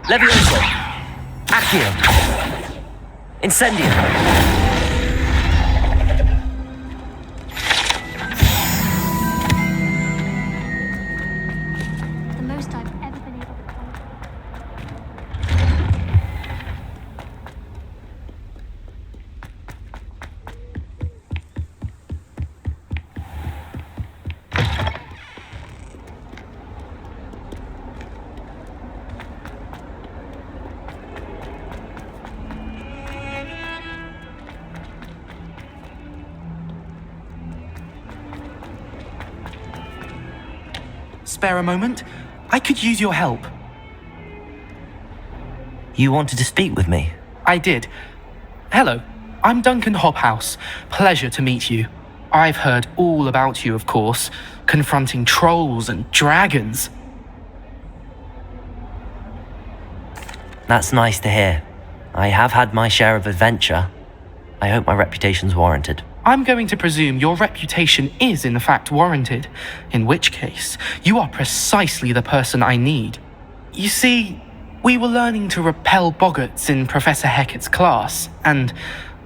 Levioso! Accio! Incendio! The most I've ever been able to. Spare a moment? I could use your help. You wanted to speak with me? I did. Hello, I'm Duncan Hobhouse. Pleasure to meet you. I've heard all about you, of course, confronting trolls and dragons. That's nice to hear. I have had my share of adventure. I hope my reputation's warranted. I'm going to presume your reputation is in fact warranted, in which case, you are precisely the person I need. You see, we were learning to repel boggarts in Professor Hecat's class, and,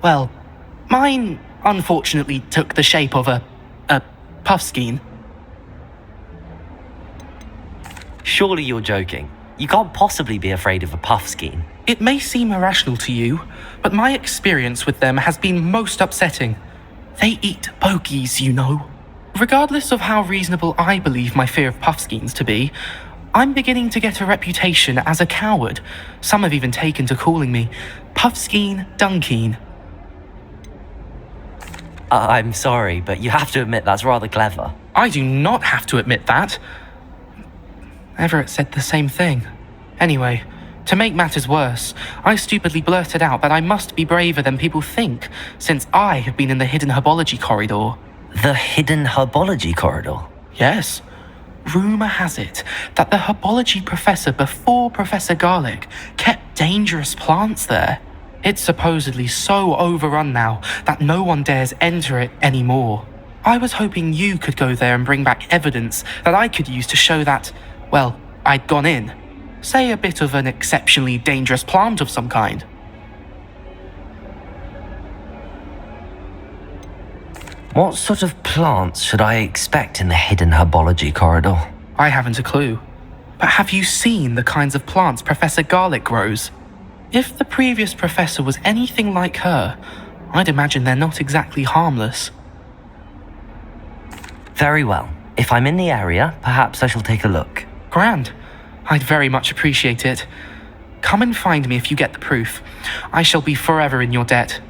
well, mine unfortunately took the shape of a puffskein. Surely you're joking. You can't possibly be afraid of a puffskein. It may seem irrational to you, but my experience with them has been most upsetting. They eat bogies, you know. Regardless of how reasonable I believe my fear of puffskeins to be, I'm beginning to get a reputation as a coward. Some have even taken to calling me Puffskeen Dunkeen. I'm sorry, but you have to admit that's rather clever. I do not have to admit that. Everett said the same thing. Anyway, to make matters worse, I stupidly blurted out that I must be braver than people think, since I have been in the hidden herbology corridor. The hidden herbology corridor? Yes. Rumour has it that the herbology professor before Professor Garlic kept dangerous plants there. It's supposedly so overrun now that no one dares enter it anymore. I was hoping you could go there and bring back evidence that I could use to show that, well, I'd gone in. Say a bit of an exceptionally dangerous plant of some kind. What sort of plants should I expect in the hidden herbology corridor? I haven't a clue. But have you seen the kinds of plants Professor Garlic grows? If the previous professor was anything like her, I'd imagine they're not exactly harmless. Very well. If I'm in the area, perhaps I shall take a look. Grand. I'd very much appreciate it. Come and find me if you get the proof. I shall be forever in your debt.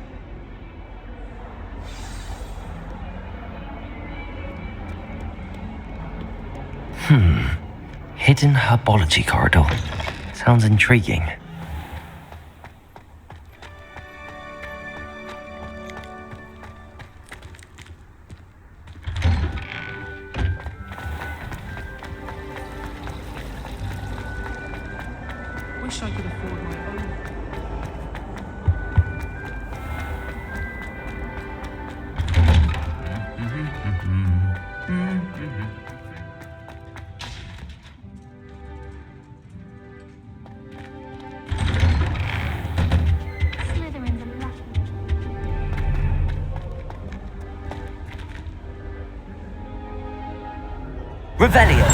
Hidden herbology corridor. Sounds intriguing. Wish I could afford my own. Revelio.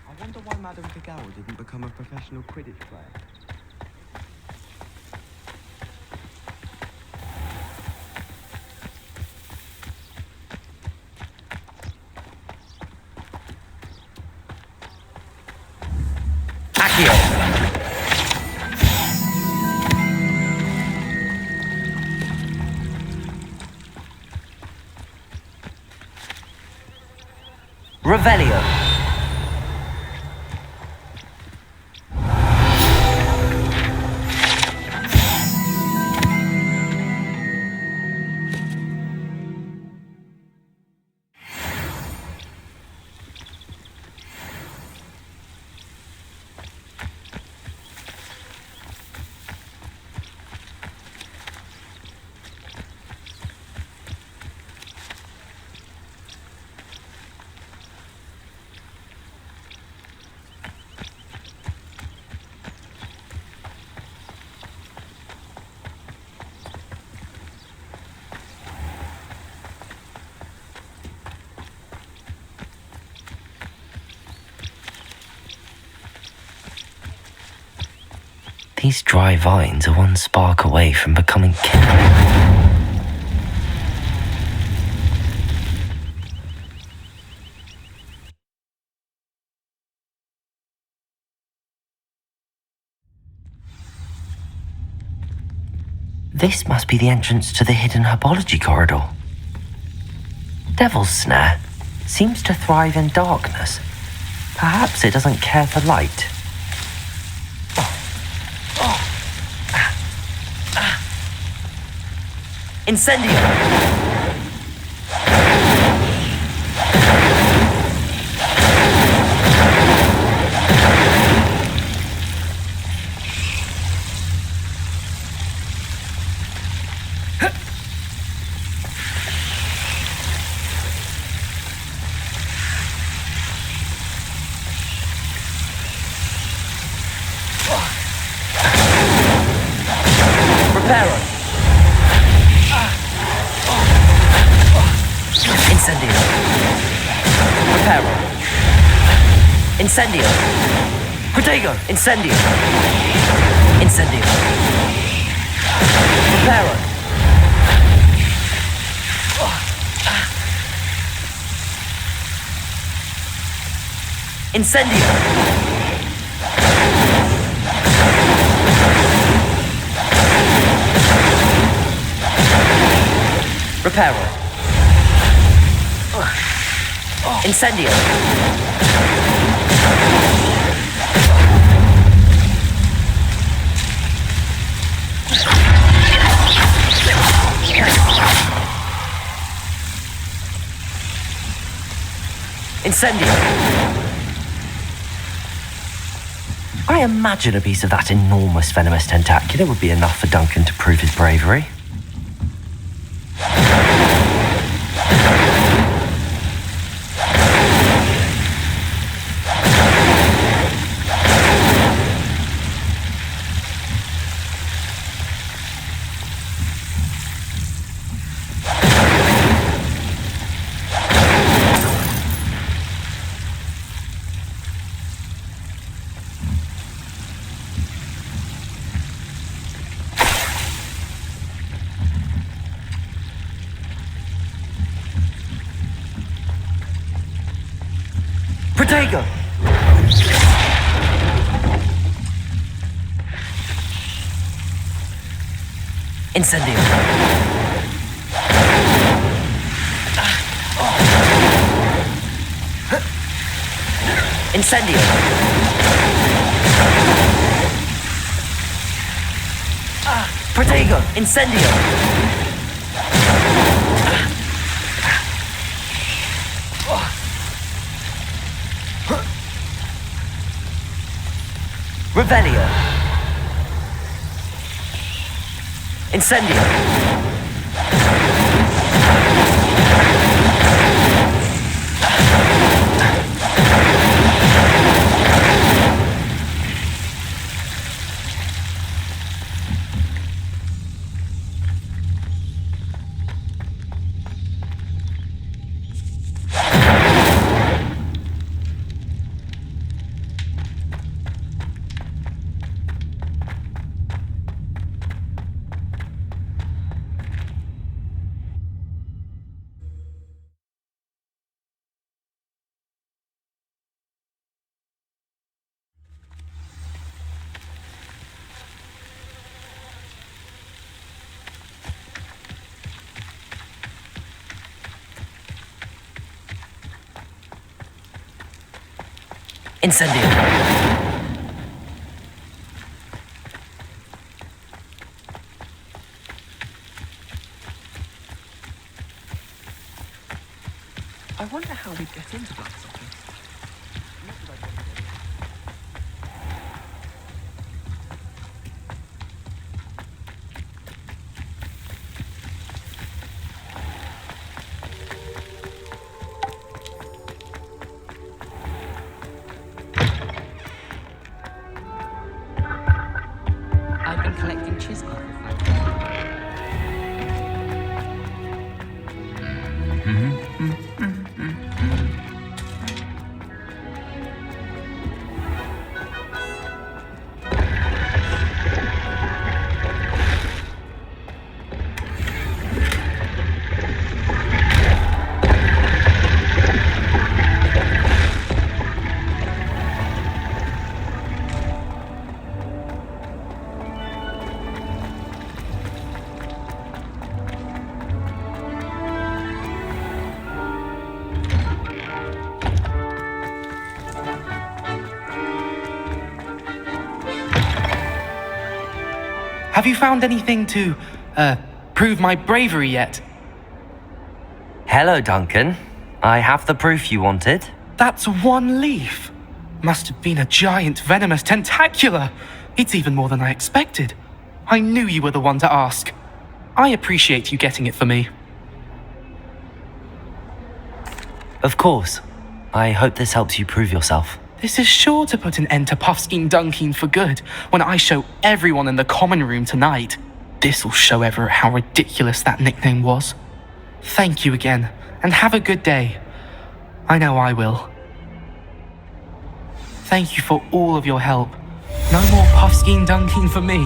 I wonder why Madame Kagawa didn't become a professional Quidditch player. Revelio. These dry vines are one spark away from becoming kindling. This must be the entrance to the hidden herbology corridor. Devil's Snare seems to thrive in darkness. Perhaps it doesn't care for light. Incendio! Reparo! Incendio. Reparo. Incendio. Protego. Incendio. Incendio. Reparo. Incendio. Reparo. Incendio. Incendio. I imagine a piece of that enormous venomous tentacula would be enough for Duncan to prove his bravery. Protego! Incendio! Incendio! Protego! Incendio! Revelio! Incendio! Incendio! I wonder how we'd get into that something. I've been collecting cheesecloth. Have you found anything to, prove my bravery yet? Hello, Duncan. I have the proof you wanted. That's one leaf. Must have been a giant venomous tentacula. It's even more than I expected. I knew you were the one to ask. I appreciate you getting it for me. Of course. I hope this helps you prove yourself. This is sure to put an end to Puffskein Dunkeen for good when I show everyone in the common room tonight. This'll show Everett how ridiculous that nickname was. Thank you again, and have a good day. I know I will. Thank you for all of your help. No more Puffskein Dunkeen for me.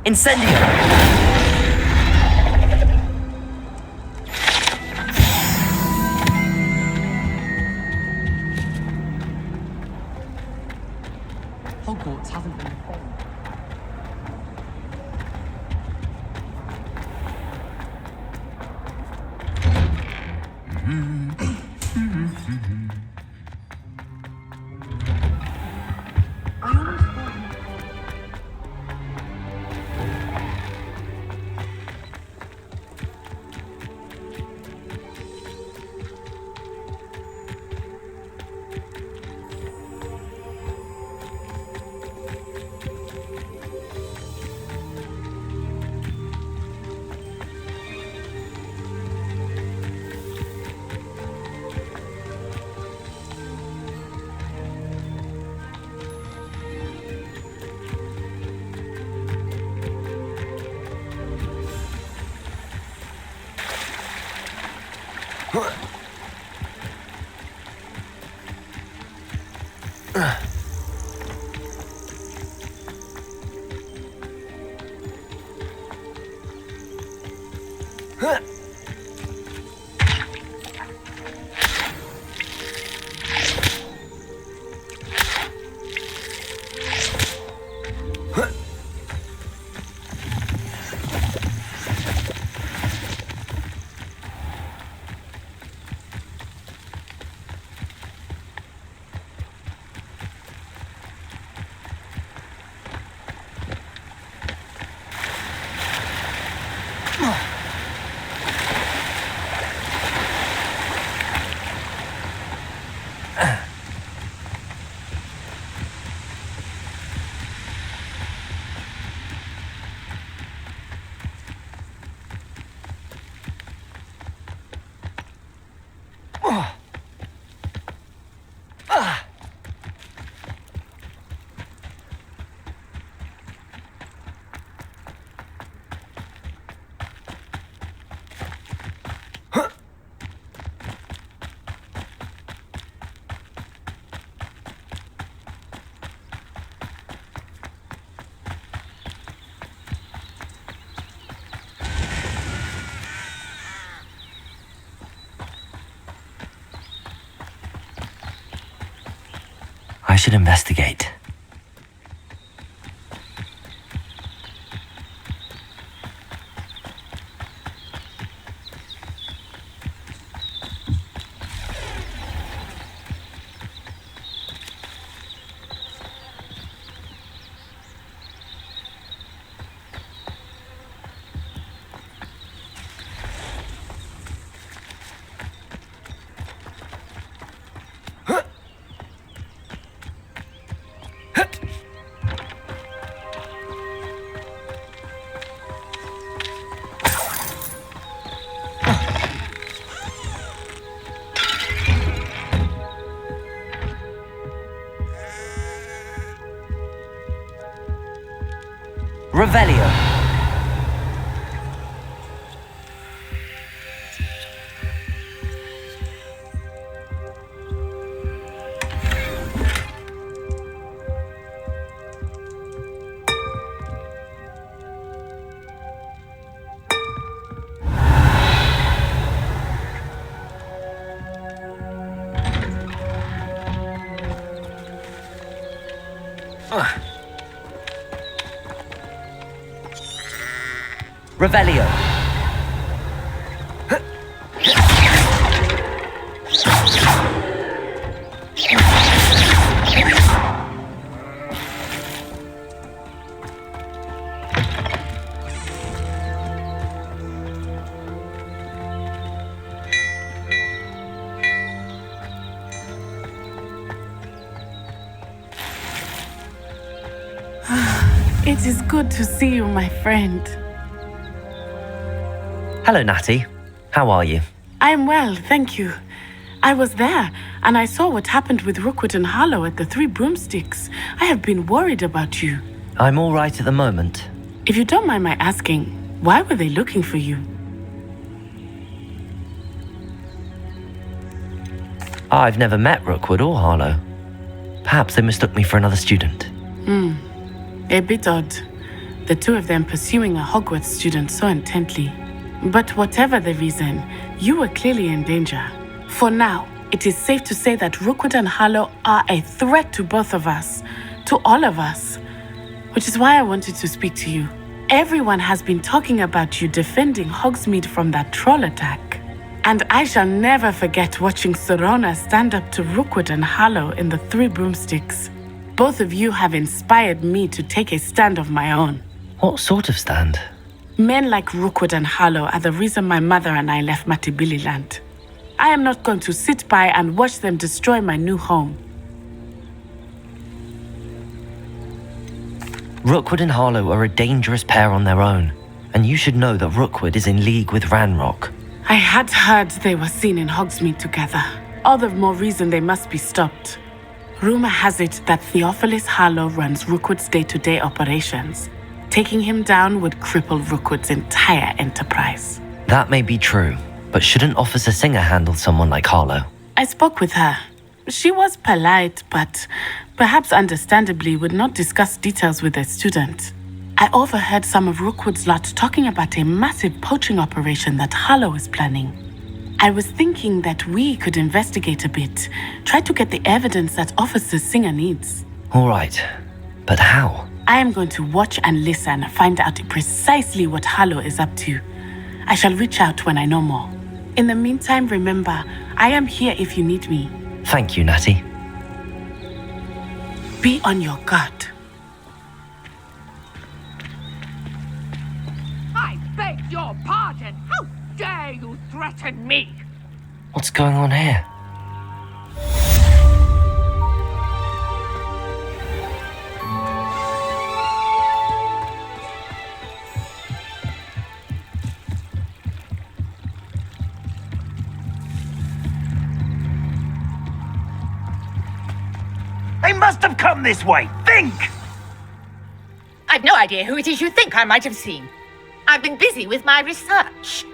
Incendio! Hogwarts hasn't been informed. I should investigate. Revelio. Revelio. It is good to see you, my friend. Hello, Natty. How are you? I am well, thank you. I was there, and I saw what happened with Rookwood and Harlow at the Three Broomsticks. I have been worried about you. I'm all right at the moment. If you don't mind my asking, why were they looking for you? I've never met Rookwood or Harlow. Perhaps they mistook me for another student. A bit odd. The two of them pursuing a Hogwarts student so intently. But whatever the reason, you were clearly in danger. For now, it is safe to say that Rookwood and Harlow are a threat to both of us, to all of us. Which is why I wanted to speak to you. Everyone has been talking about you defending Hogsmeade from that troll attack. And I shall never forget watching Serona stand up to Rookwood and Harlow in the Three Broomsticks. Both of you have inspired me to take a stand of my own. What sort of stand? Men like Rookwood and Harlow are the reason my mother and I left Matabeleland. I am not going to sit by and watch them destroy my new home. Rookwood and Harlow are a dangerous pair on their own, and you should know that Rookwood is in league with Ranrock. I had heard they were seen in Hogsmeade together. All the more reason they must be stopped. Rumor has it that Theophilus Harlow runs Rookwood's day-to-day operations. Taking him down would cripple Rookwood's entire enterprise. That may be true, but shouldn't Officer Singer handle someone like Harlow? I spoke with her. She was polite, but perhaps understandably would not discuss details with a student. I overheard some of Rookwood's lot talking about a massive poaching operation that Harlow is planning. I was thinking that we could investigate a bit, try to get the evidence that Officer Singer needs. All right, but how? I am going to watch and listen, find out precisely what Harlow is up to. I shall reach out when I know more. In the meantime, remember, I am here if you need me. Thank you, Natty. Be on your guard. I beg your pardon. How dare you threaten me? What's going on here? They must have come this way. Think! I've no idea who it is you think I might have seen. I've been busy with my research.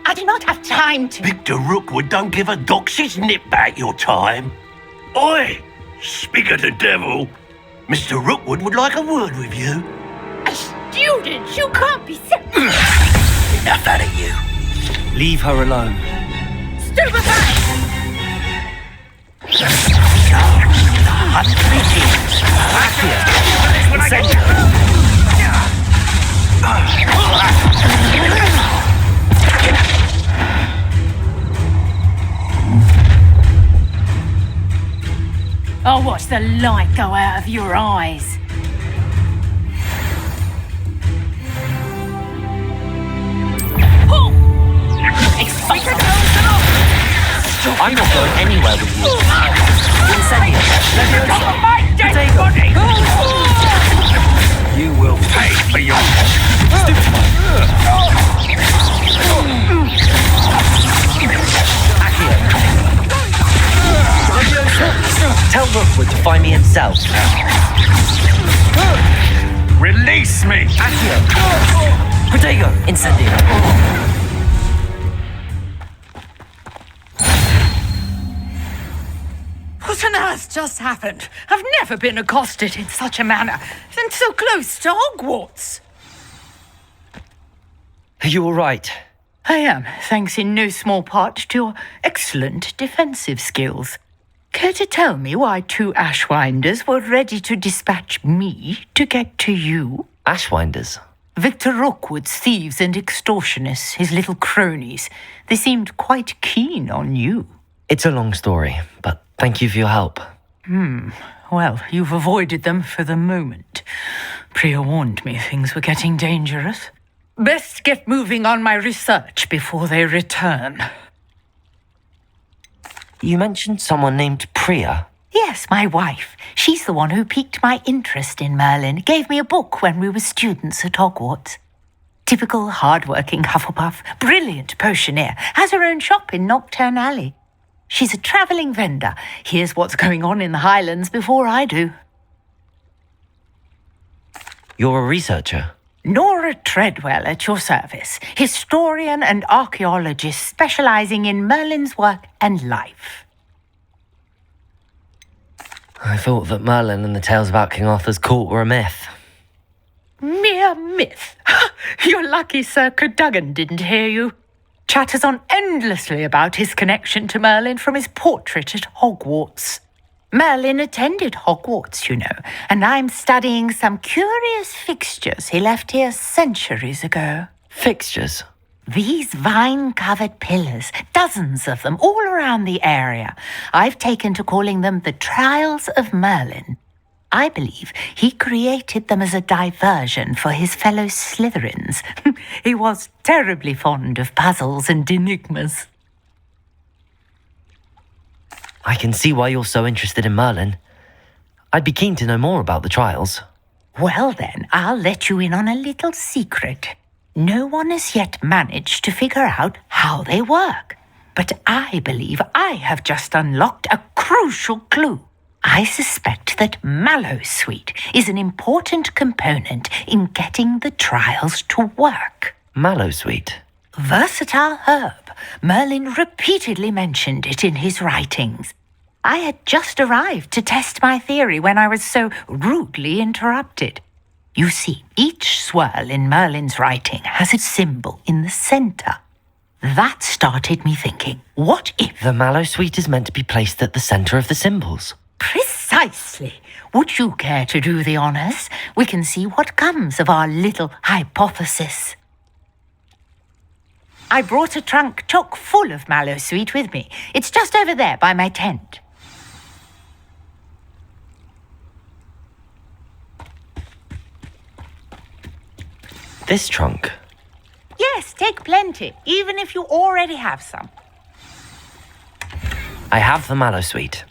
I do not have time to... Victor Rookwood don't give a doxy's nip back your time. Oi! Speak of the devil. Mr. Rookwood would like a word with you. A student? You can't be so... Enough out of you. Leave her alone. Stupefy! I'll watch the light go out of your eyes. I'm not going anywhere with you. Incendio. You will pay for your... Tell Rookwood to find me himself. Release me! Accio! Protego! Incendio! What on earth just happened? I've never been accosted in such a manner, and so close to Hogwarts. Are you all right? I am, thanks in no small part to your excellent defensive skills. Care to tell me why 2 Ashwinders were ready to dispatch me to get to you? Ashwinders? Victor Rookwood's thieves and extortionists, his little cronies. They seemed quite keen on you. It's a long story, but thank you for your help. Well, you've avoided them for the moment. Priya warned me things were getting dangerous. Best get moving on my research before they return. You mentioned someone named Priya. Yes, my wife. She's the one who piqued my interest in Merlin. Gave me a book when we were students at Hogwarts. Typical hard-working Hufflepuff, brilliant potioneer, has her own shop in Nocturne Alley. She's a travelling vendor. Hears what's going on in the Highlands before I do. You're a researcher? Nora Treadwell at your service. Historian and archaeologist specialising in Merlin's work and life. I thought that Merlin and the tales about King Arthur's court were a myth. Mere myth. You're lucky Sir Cadogan didn't hear you. Chatters on endlessly about his connection to Merlin from his portrait at Hogwarts. Merlin attended Hogwarts, you know, and I'm studying some curious fixtures he left here centuries ago. Fixtures? These vine-covered pillars, dozens of them, all around the area. I've taken to calling them the Trials of Merlin. I believe he created them as a diversion for his fellow Slytherins. He was terribly fond of puzzles and enigmas. I can see why you're so interested in Merlin. I'd be keen to know more about the trials. Well then, I'll let you in on a little secret. No one has yet managed to figure out how they work. But I believe I have just unlocked a crucial clue. I suspect that Mallowsweet is an important component in getting the trials to work. Mallowsweet? Versatile herb. Merlin repeatedly mentioned it in his writings. I had just arrived to test my theory when I was so rudely interrupted. You see, each swirl in Merlin's writing has its symbol in the centre. That started me thinking, what if... The Mallowsweet is meant to be placed at the centre of the symbols. Precisely. Would you care to do the honours? We can see what comes of our little hypothesis. I brought a trunk chock full of Mallowsweet with me. It's just over there by my tent. This trunk? Yes, take plenty, even if you already have some. I have the Mallowsweet.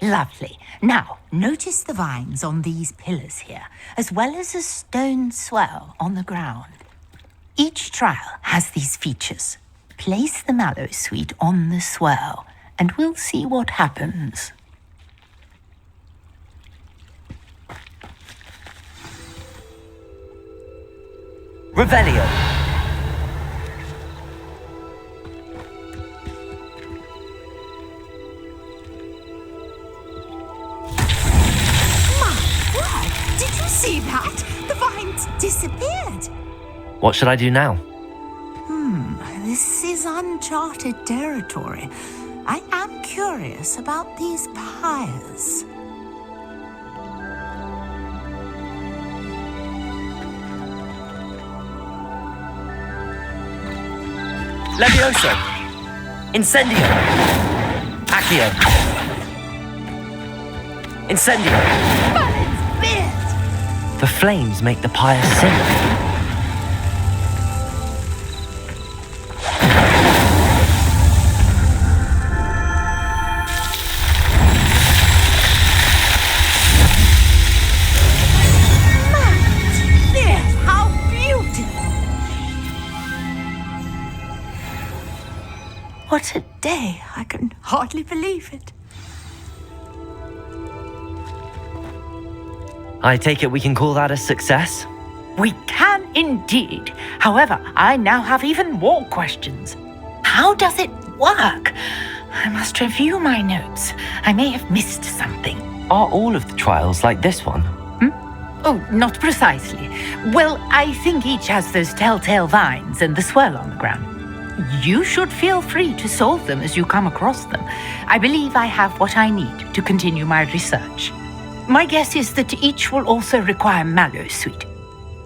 Lovely. Now, notice the vines on these pillars here, as well as a stone swell on the ground. Each trial has these features. Place the Mallowsweet on the swell, and we'll see what happens. Revelio. Did you see that? The vines disappeared. What should I do now? This is uncharted territory. I am curious about these pyres. Levioso! Incendio! Accio! Incendio! Merlin's beard! The flames make the pyre sing. What a day! I can hardly believe it. I take it we can call that a success? We can indeed. However, I now have even more questions. How does it work? I must review my notes. I may have missed something. Are all of the trials like this one? Oh, not precisely. Well, I think each has those telltale vines and the swirl on the ground. You should feel free to solve them as you come across them. I believe I have what I need to continue my research. My guess is that each will also require mallow sweet,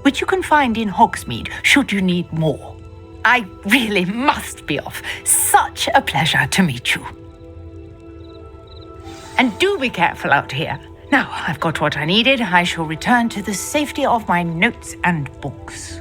which you can find in Hogsmeade should you need more. I really must be off. Such a pleasure to meet you. And do be careful out here. Now, I've got what I needed. I shall return to the safety of my notes and books.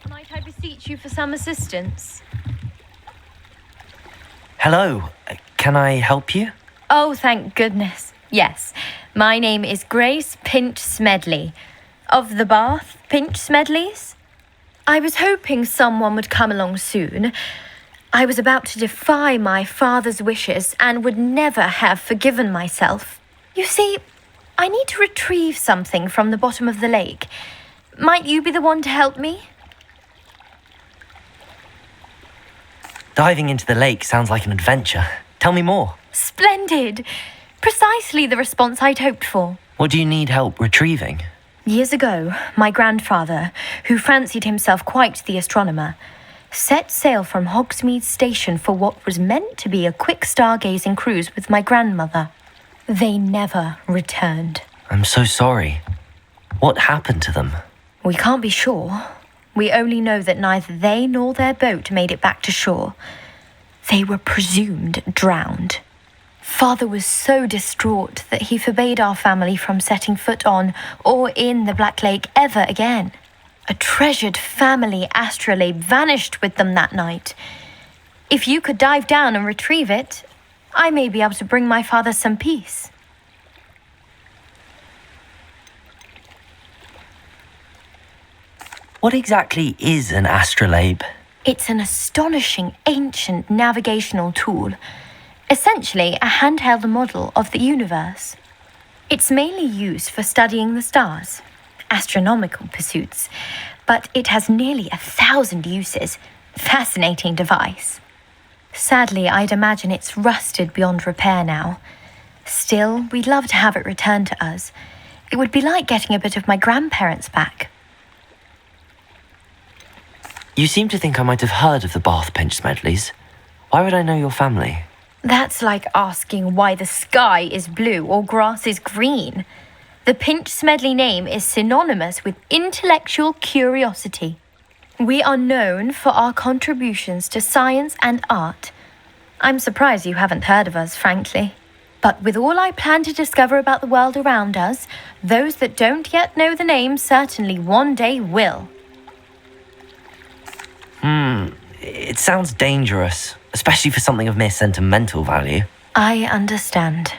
Might I beseech you for some assistance? Hello, can I help you? Oh, thank goodness. Yes, my name is Grace Pinch Smedley, of the Bath Pinch Smedleys. I was hoping someone would come along soon. I was about to defy my father's wishes and would never have forgiven myself. You see, I need to retrieve something from the bottom of the lake. Might you be the one to help me? Diving into the lake sounds like an adventure. Tell me more. Splendid! Precisely the response I'd hoped for. What do you need help retrieving? Years ago, my grandfather, who fancied himself quite the astronomer, set sail from Hogsmeade Station for what was meant to be a quick stargazing cruise with my grandmother. They never returned. I'm so sorry. What happened to them? We can't be sure. We only know that neither they nor their boat made it back to shore. They were presumed drowned. Father was so distraught that he forbade our family from setting foot on or in the Black Lake ever again. A treasured family astrolabe vanished with them that night. If you could dive down and retrieve it, I may be able to bring my father some peace. What exactly is an astrolabe? It's an astonishing ancient navigational tool, essentially a handheld model of the universe. It's mainly used for studying the stars, astronomical pursuits, but it has nearly 1,000 uses. Fascinating device. Sadly, I'd imagine it's rusted beyond repair now. Still, we'd love to have it returned to us. It would be like getting a bit of my grandparents back. You seem to think I might have heard of the Bath Pinch Smedleys. Why would I know your family? That's like asking why the sky is blue or grass is green. The Pinch Smedley name is synonymous with intellectual curiosity. We are known for our contributions to science and art. I'm surprised you haven't heard of us, frankly. But with all I plan to discover about the world around us, those that don't yet know the name certainly one day will. It sounds dangerous, especially for something of mere sentimental value. I understand.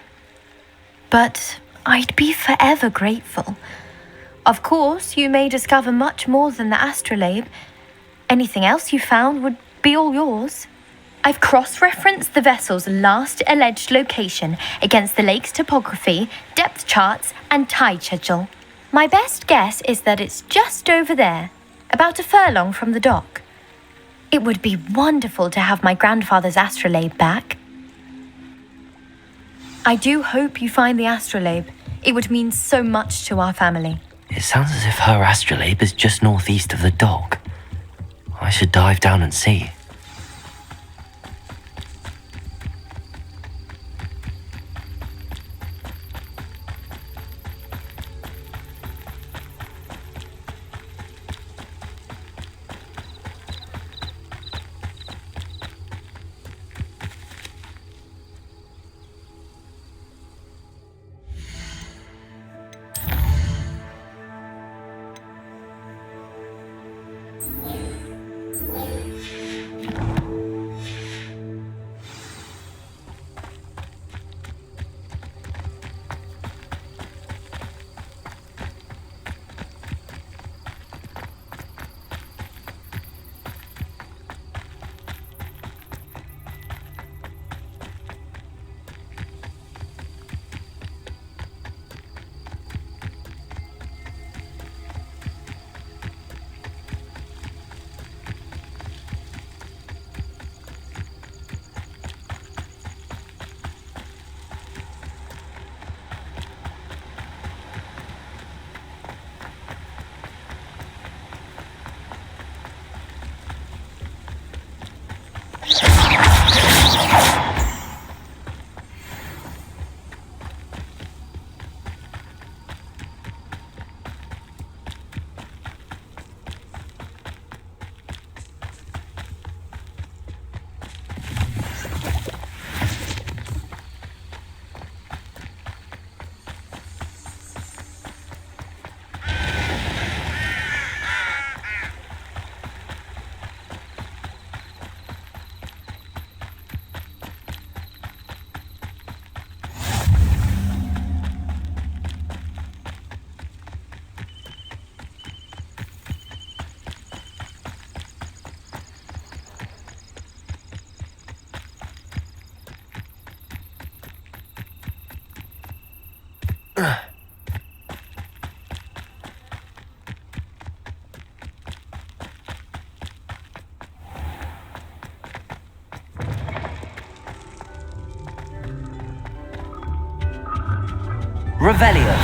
But I'd be forever grateful. Of course, you may discover much more than the astrolabe. Anything else you found would be all yours. I've cross-referenced the vessel's last alleged location against the lake's topography, depth charts, and tide schedule. My best guess is that it's just over there, about a furlong from the dock. It would be wonderful to have my grandfather's astrolabe back. I do hope you find the astrolabe. It would mean so much to our family. It sounds as if her astrolabe is just northeast of the dock. I should dive down and see. Revelio.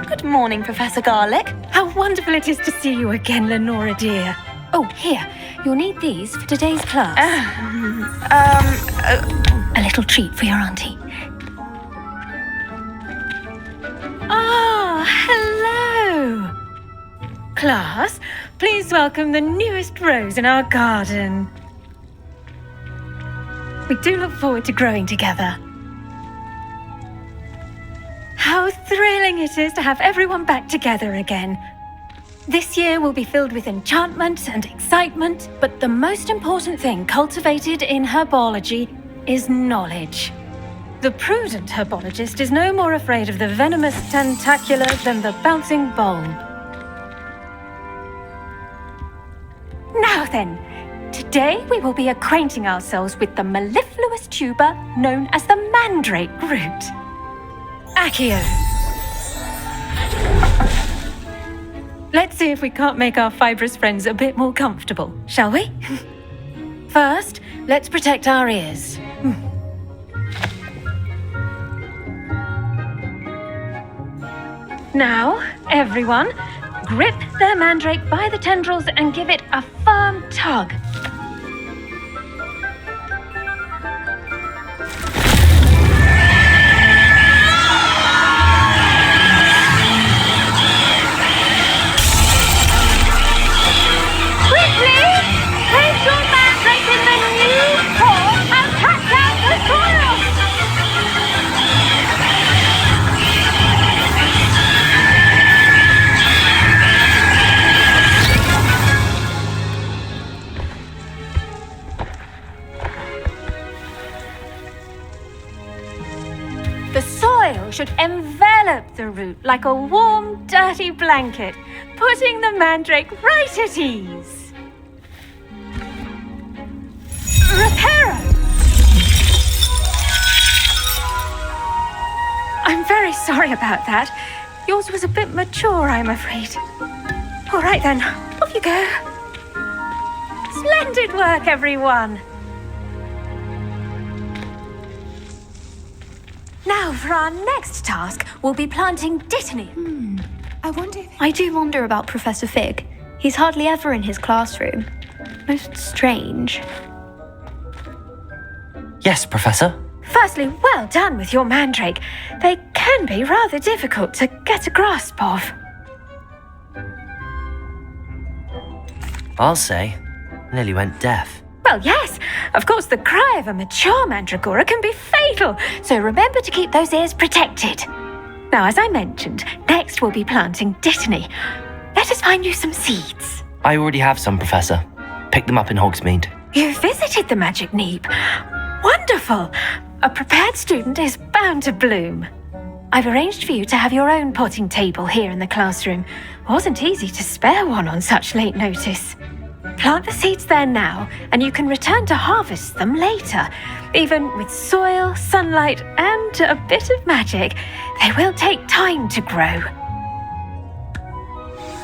Good morning, Professor Garlic. How wonderful it is to see you again, Lenora dear. Oh, here, you'll need these for today's class. A little treat for your auntie. Ah, hello. Class, please welcome the newest rose in our garden. We do look forward to growing together. How thrilling it is to have everyone back together again. This year will be filled with enchantment and excitement, but the most important thing cultivated in herbology is knowledge. The prudent herbologist is no more afraid of the venomous tentacula than the bouncing bulb. Now then, today we will be acquainting ourselves with the mellifluous tuber known as the mandrake root. Accio. Let's see if we can't make our fibrous friends a bit more comfortable, shall we? First, let's protect our ears. Now, everyone, grip their mandrake by the tendrils and give it a firm tug. The soil should envelop the root like a warm, dirty blanket, putting the mandrake right at ease. Reparo! I'm very sorry about that. Yours was a bit mature, I'm afraid. All right then, off you go. Splendid work, everyone. Now, for our next task, we'll be planting dittany. I do wonder about Professor Fig. He's hardly ever in his classroom. Most strange. Yes, Professor. Firstly, well done with your mandrake. They can be rather difficult to get a grasp of. I'll say, nearly went deaf. Well, yes, of course, the cry of a mature mandragora can be fatal, so remember to keep those ears protected. Now, as I mentioned, next we'll be planting dittany. Let us find you some seeds. I already have some, Professor. Picked them up in Hogsmeade. You visited the Magic Neep. Wonderful! A prepared student is bound to bloom. I've arranged for you to have your own potting table here in the classroom. Wasn't easy to spare one on such late notice. Plant the seeds there now, and you can return to harvest them later. Even with soil, sunlight, and a bit of magic, they will take time to grow.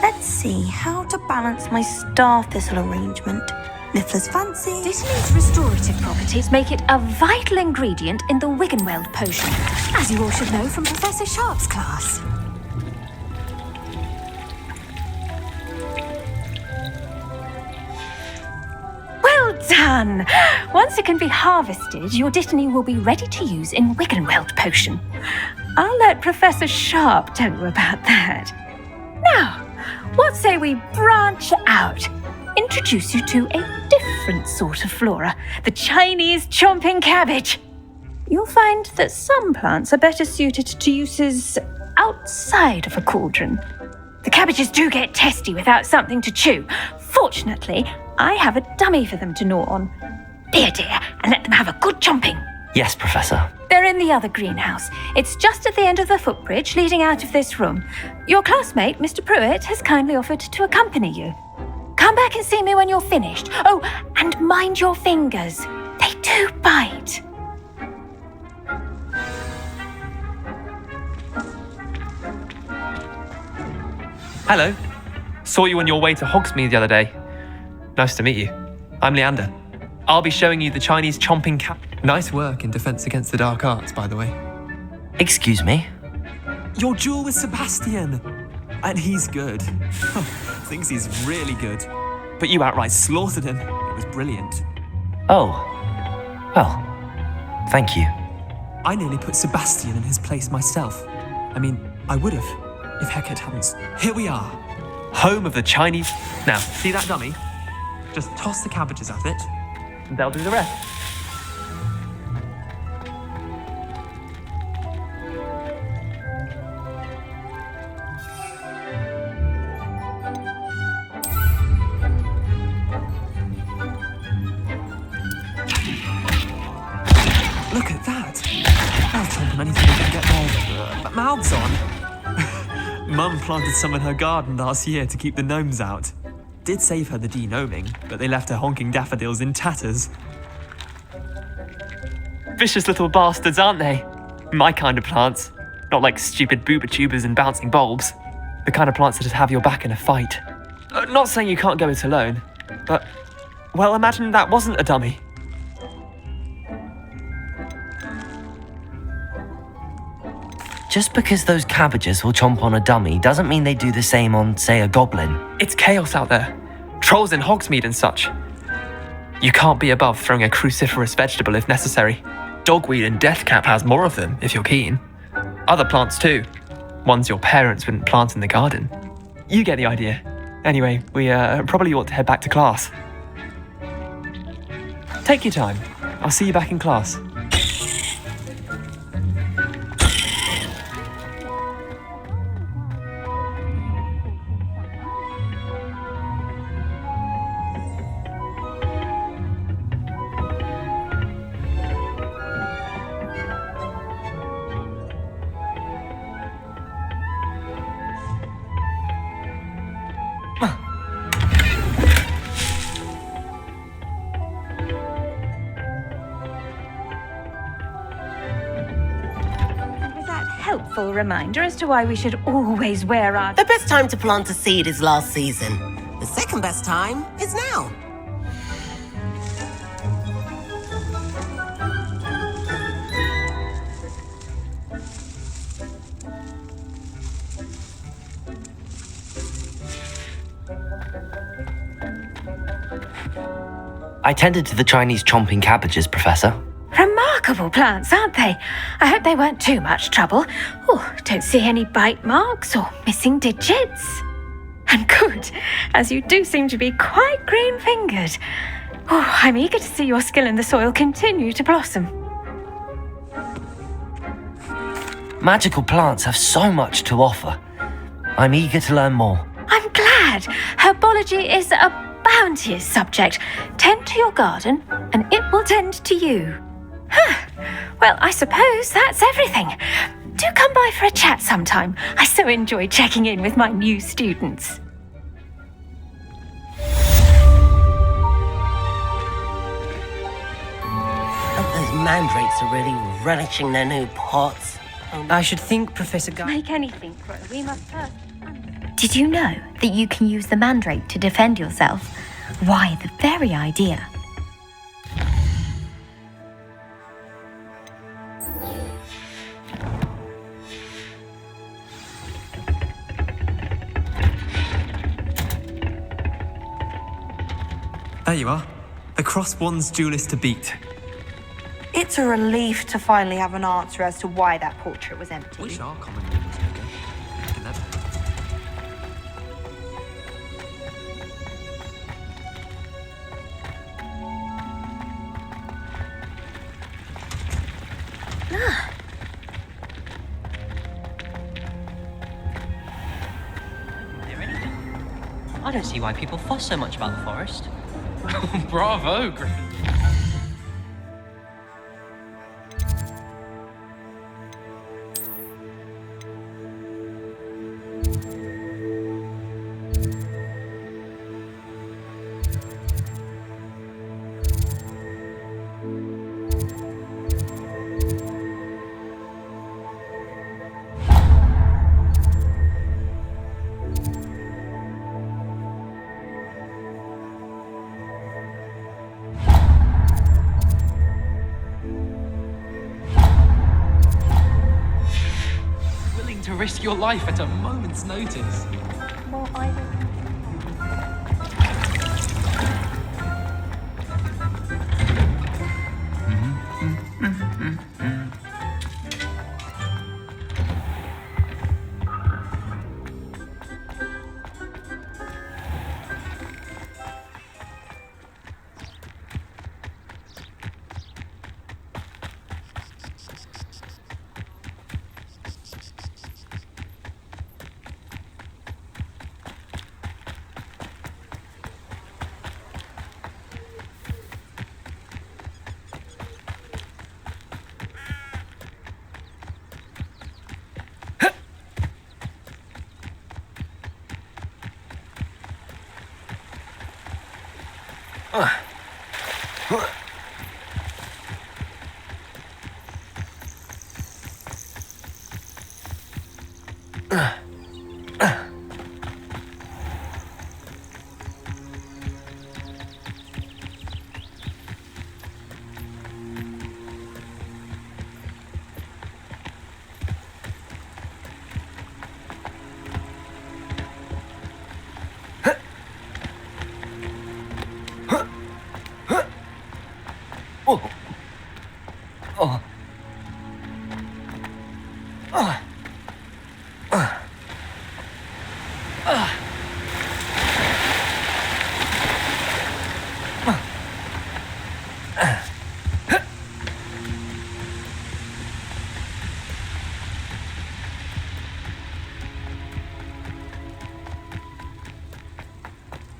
Let's see how to balance my star thistle arrangement. Miffler's fancy. Dittany's restorative properties make it a vital ingredient in the Wiggenweld potion, as you all should know from Professor Sharp's class. done. Once it can be harvested, your Dittany will be ready to use in Wiggenweld potion. I'll let Professor Sharp tell you about that. Now, what say we branch out? Introduce you to a different sort of flora, the Chinese chomping cabbage. You'll find that some plants are better suited to uses outside of a cauldron. The cabbages do get testy without something to chew. Fortunately, I have a dummy for them to gnaw on. Dear, and let them have a good chomping. Yes, Professor. They're in the other greenhouse. It's just at the end of the footbridge leading out of this room. Your classmate, Mr. Pruitt, has kindly offered to accompany you. Come back and see me when you're finished. Oh, and mind your fingers. They do bite. Hello. Saw you on your way to Hogsmeade the other day. Nice to meet you. I'm Leander. I'll be showing you the Chinese chomping cat. Nice work in Defense Against the Dark Arts, by the way. Excuse me? Your duel with Sebastian. And he's good. Thinks he's really good. But you outright slaughtered him. It was brilliant. Oh. Well, thank you. I nearly put Sebastian in his place myself. I mean, I would have, if Hecate hadn't. Here we are. Home of the Chinese... Now, see that dummy? Just toss the cabbages at it, and they'll do the rest. Look at that. They'll chomp on anything they can get their mouths on. Mum planted some in her garden last year to keep the gnomes out. Did save her the de-gnoming, but they left her honking daffodils in tatters. Vicious little bastards, aren't they? My kind of plants. Not like stupid booba tubers and bouncing bulbs. The kind of plants that just have your back in a fight. Not saying you can't go it alone, but... Well, imagine that wasn't a dummy. Just because those cabbages will chomp on a dummy doesn't mean they do the same on, say, a goblin. It's chaos out there. Trolls in Hogsmeade and such. You can't be above throwing a cruciferous vegetable if necessary. Dogweed and deathcap has more of them, if you're keen. Other plants too. Ones your parents wouldn't plant in the garden. You get the idea. Anyway, we probably ought to head back to class. Take your time. I'll see you back in class. Helpful reminder as to why we should always wear our... The best time to plant a seed is last season. The second best time is now. I tended to the Chinese chomping cabbages, Professor. Remarkable plants, aren't they? I hope they weren't too much trouble. Oh, don't see any bite marks or missing digits. And good, as you do seem to be quite green-fingered. Oh, I'm eager to see your skill in the soil continue to blossom. Magical plants have so much to offer. I'm eager to learn more. I'm glad. Herbology is a bounteous subject. Tend to your garden, and it will tend to you. Well, I suppose that's everything. Do come by for a chat sometime. I so enjoy checking in with my new students. Those mandrakes are really relishing their new pots. I should think, Professor To make anything grow, we must first... Did you know that you can use the mandrake to defend yourself? Why, the very idea. There you are. The Cross Wands duelist to beat. It's a relief to finally have an answer as to why that portrait was empty. Which are common rules, okay? Never. I don't see why people fuss so much about the forest. Bravo, Griffin. To risk your life at a moment's notice. Well, I don't.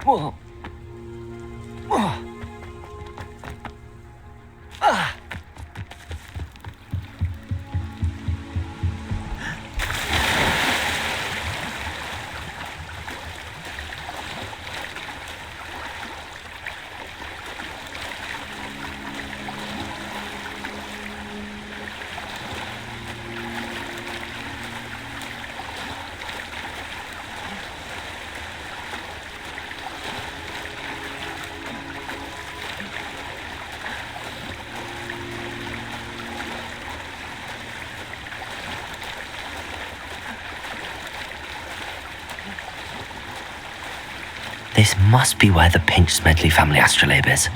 Whoa. This must be where the Pinch Smedley family astrolabe is.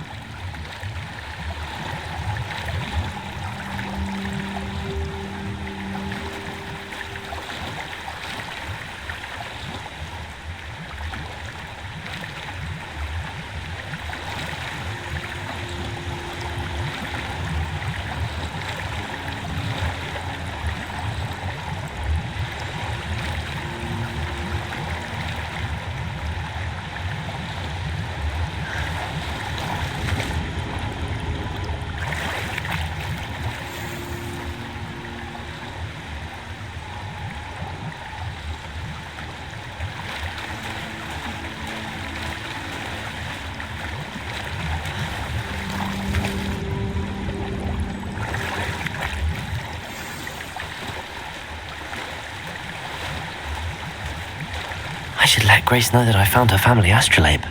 I should let Grace know that I found her family astrolabe.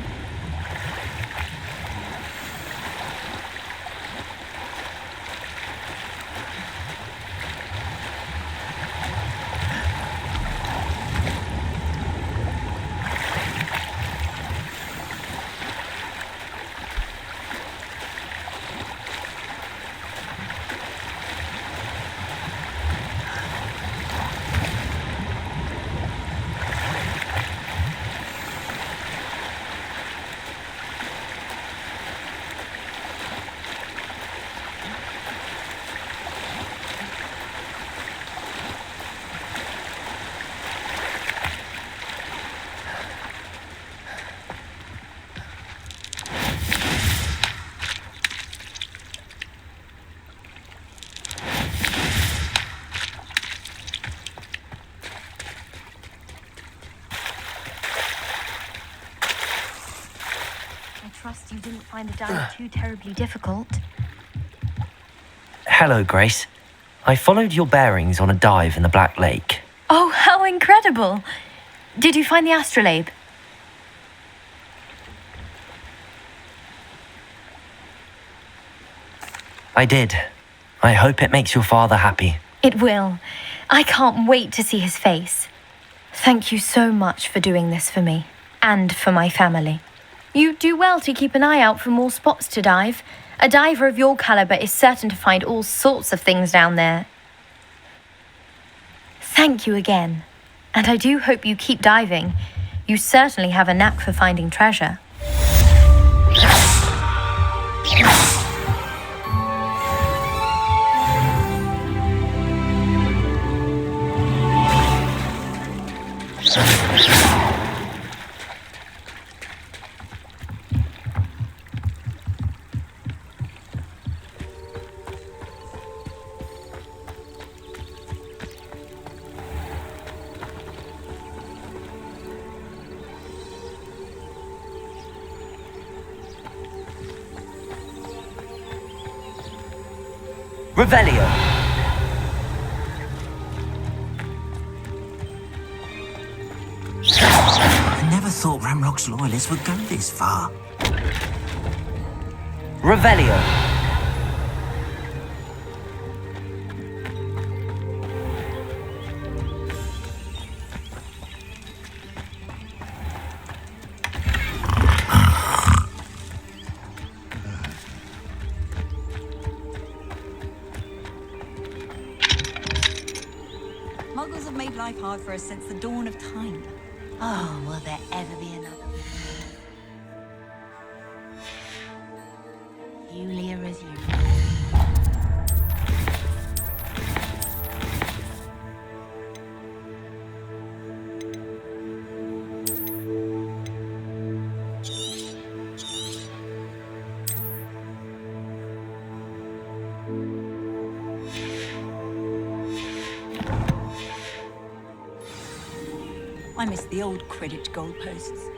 I trust you didn't find the dive too terribly difficult. Hello, Grace. I followed your bearings on a dive in the Black Lake. Oh, how incredible! Did you find the astrolabe? I did. I hope it makes your father happy. It will. I can't wait to see his face. Thank you so much for doing this for me, and for my family. You do well to keep an eye out for more spots to dive. A diver of your caliber is certain to find all sorts of things down there. Thank you again. And I do hope you keep diving. You certainly have a knack for finding treasure. Revelio! I never thought Ramrock's loyalists would go this far. Revelio! Muggles have made life hard for us since the dawn of time. Oh, will there ever be another? Yulia is you. I miss the old Quidditch goalposts.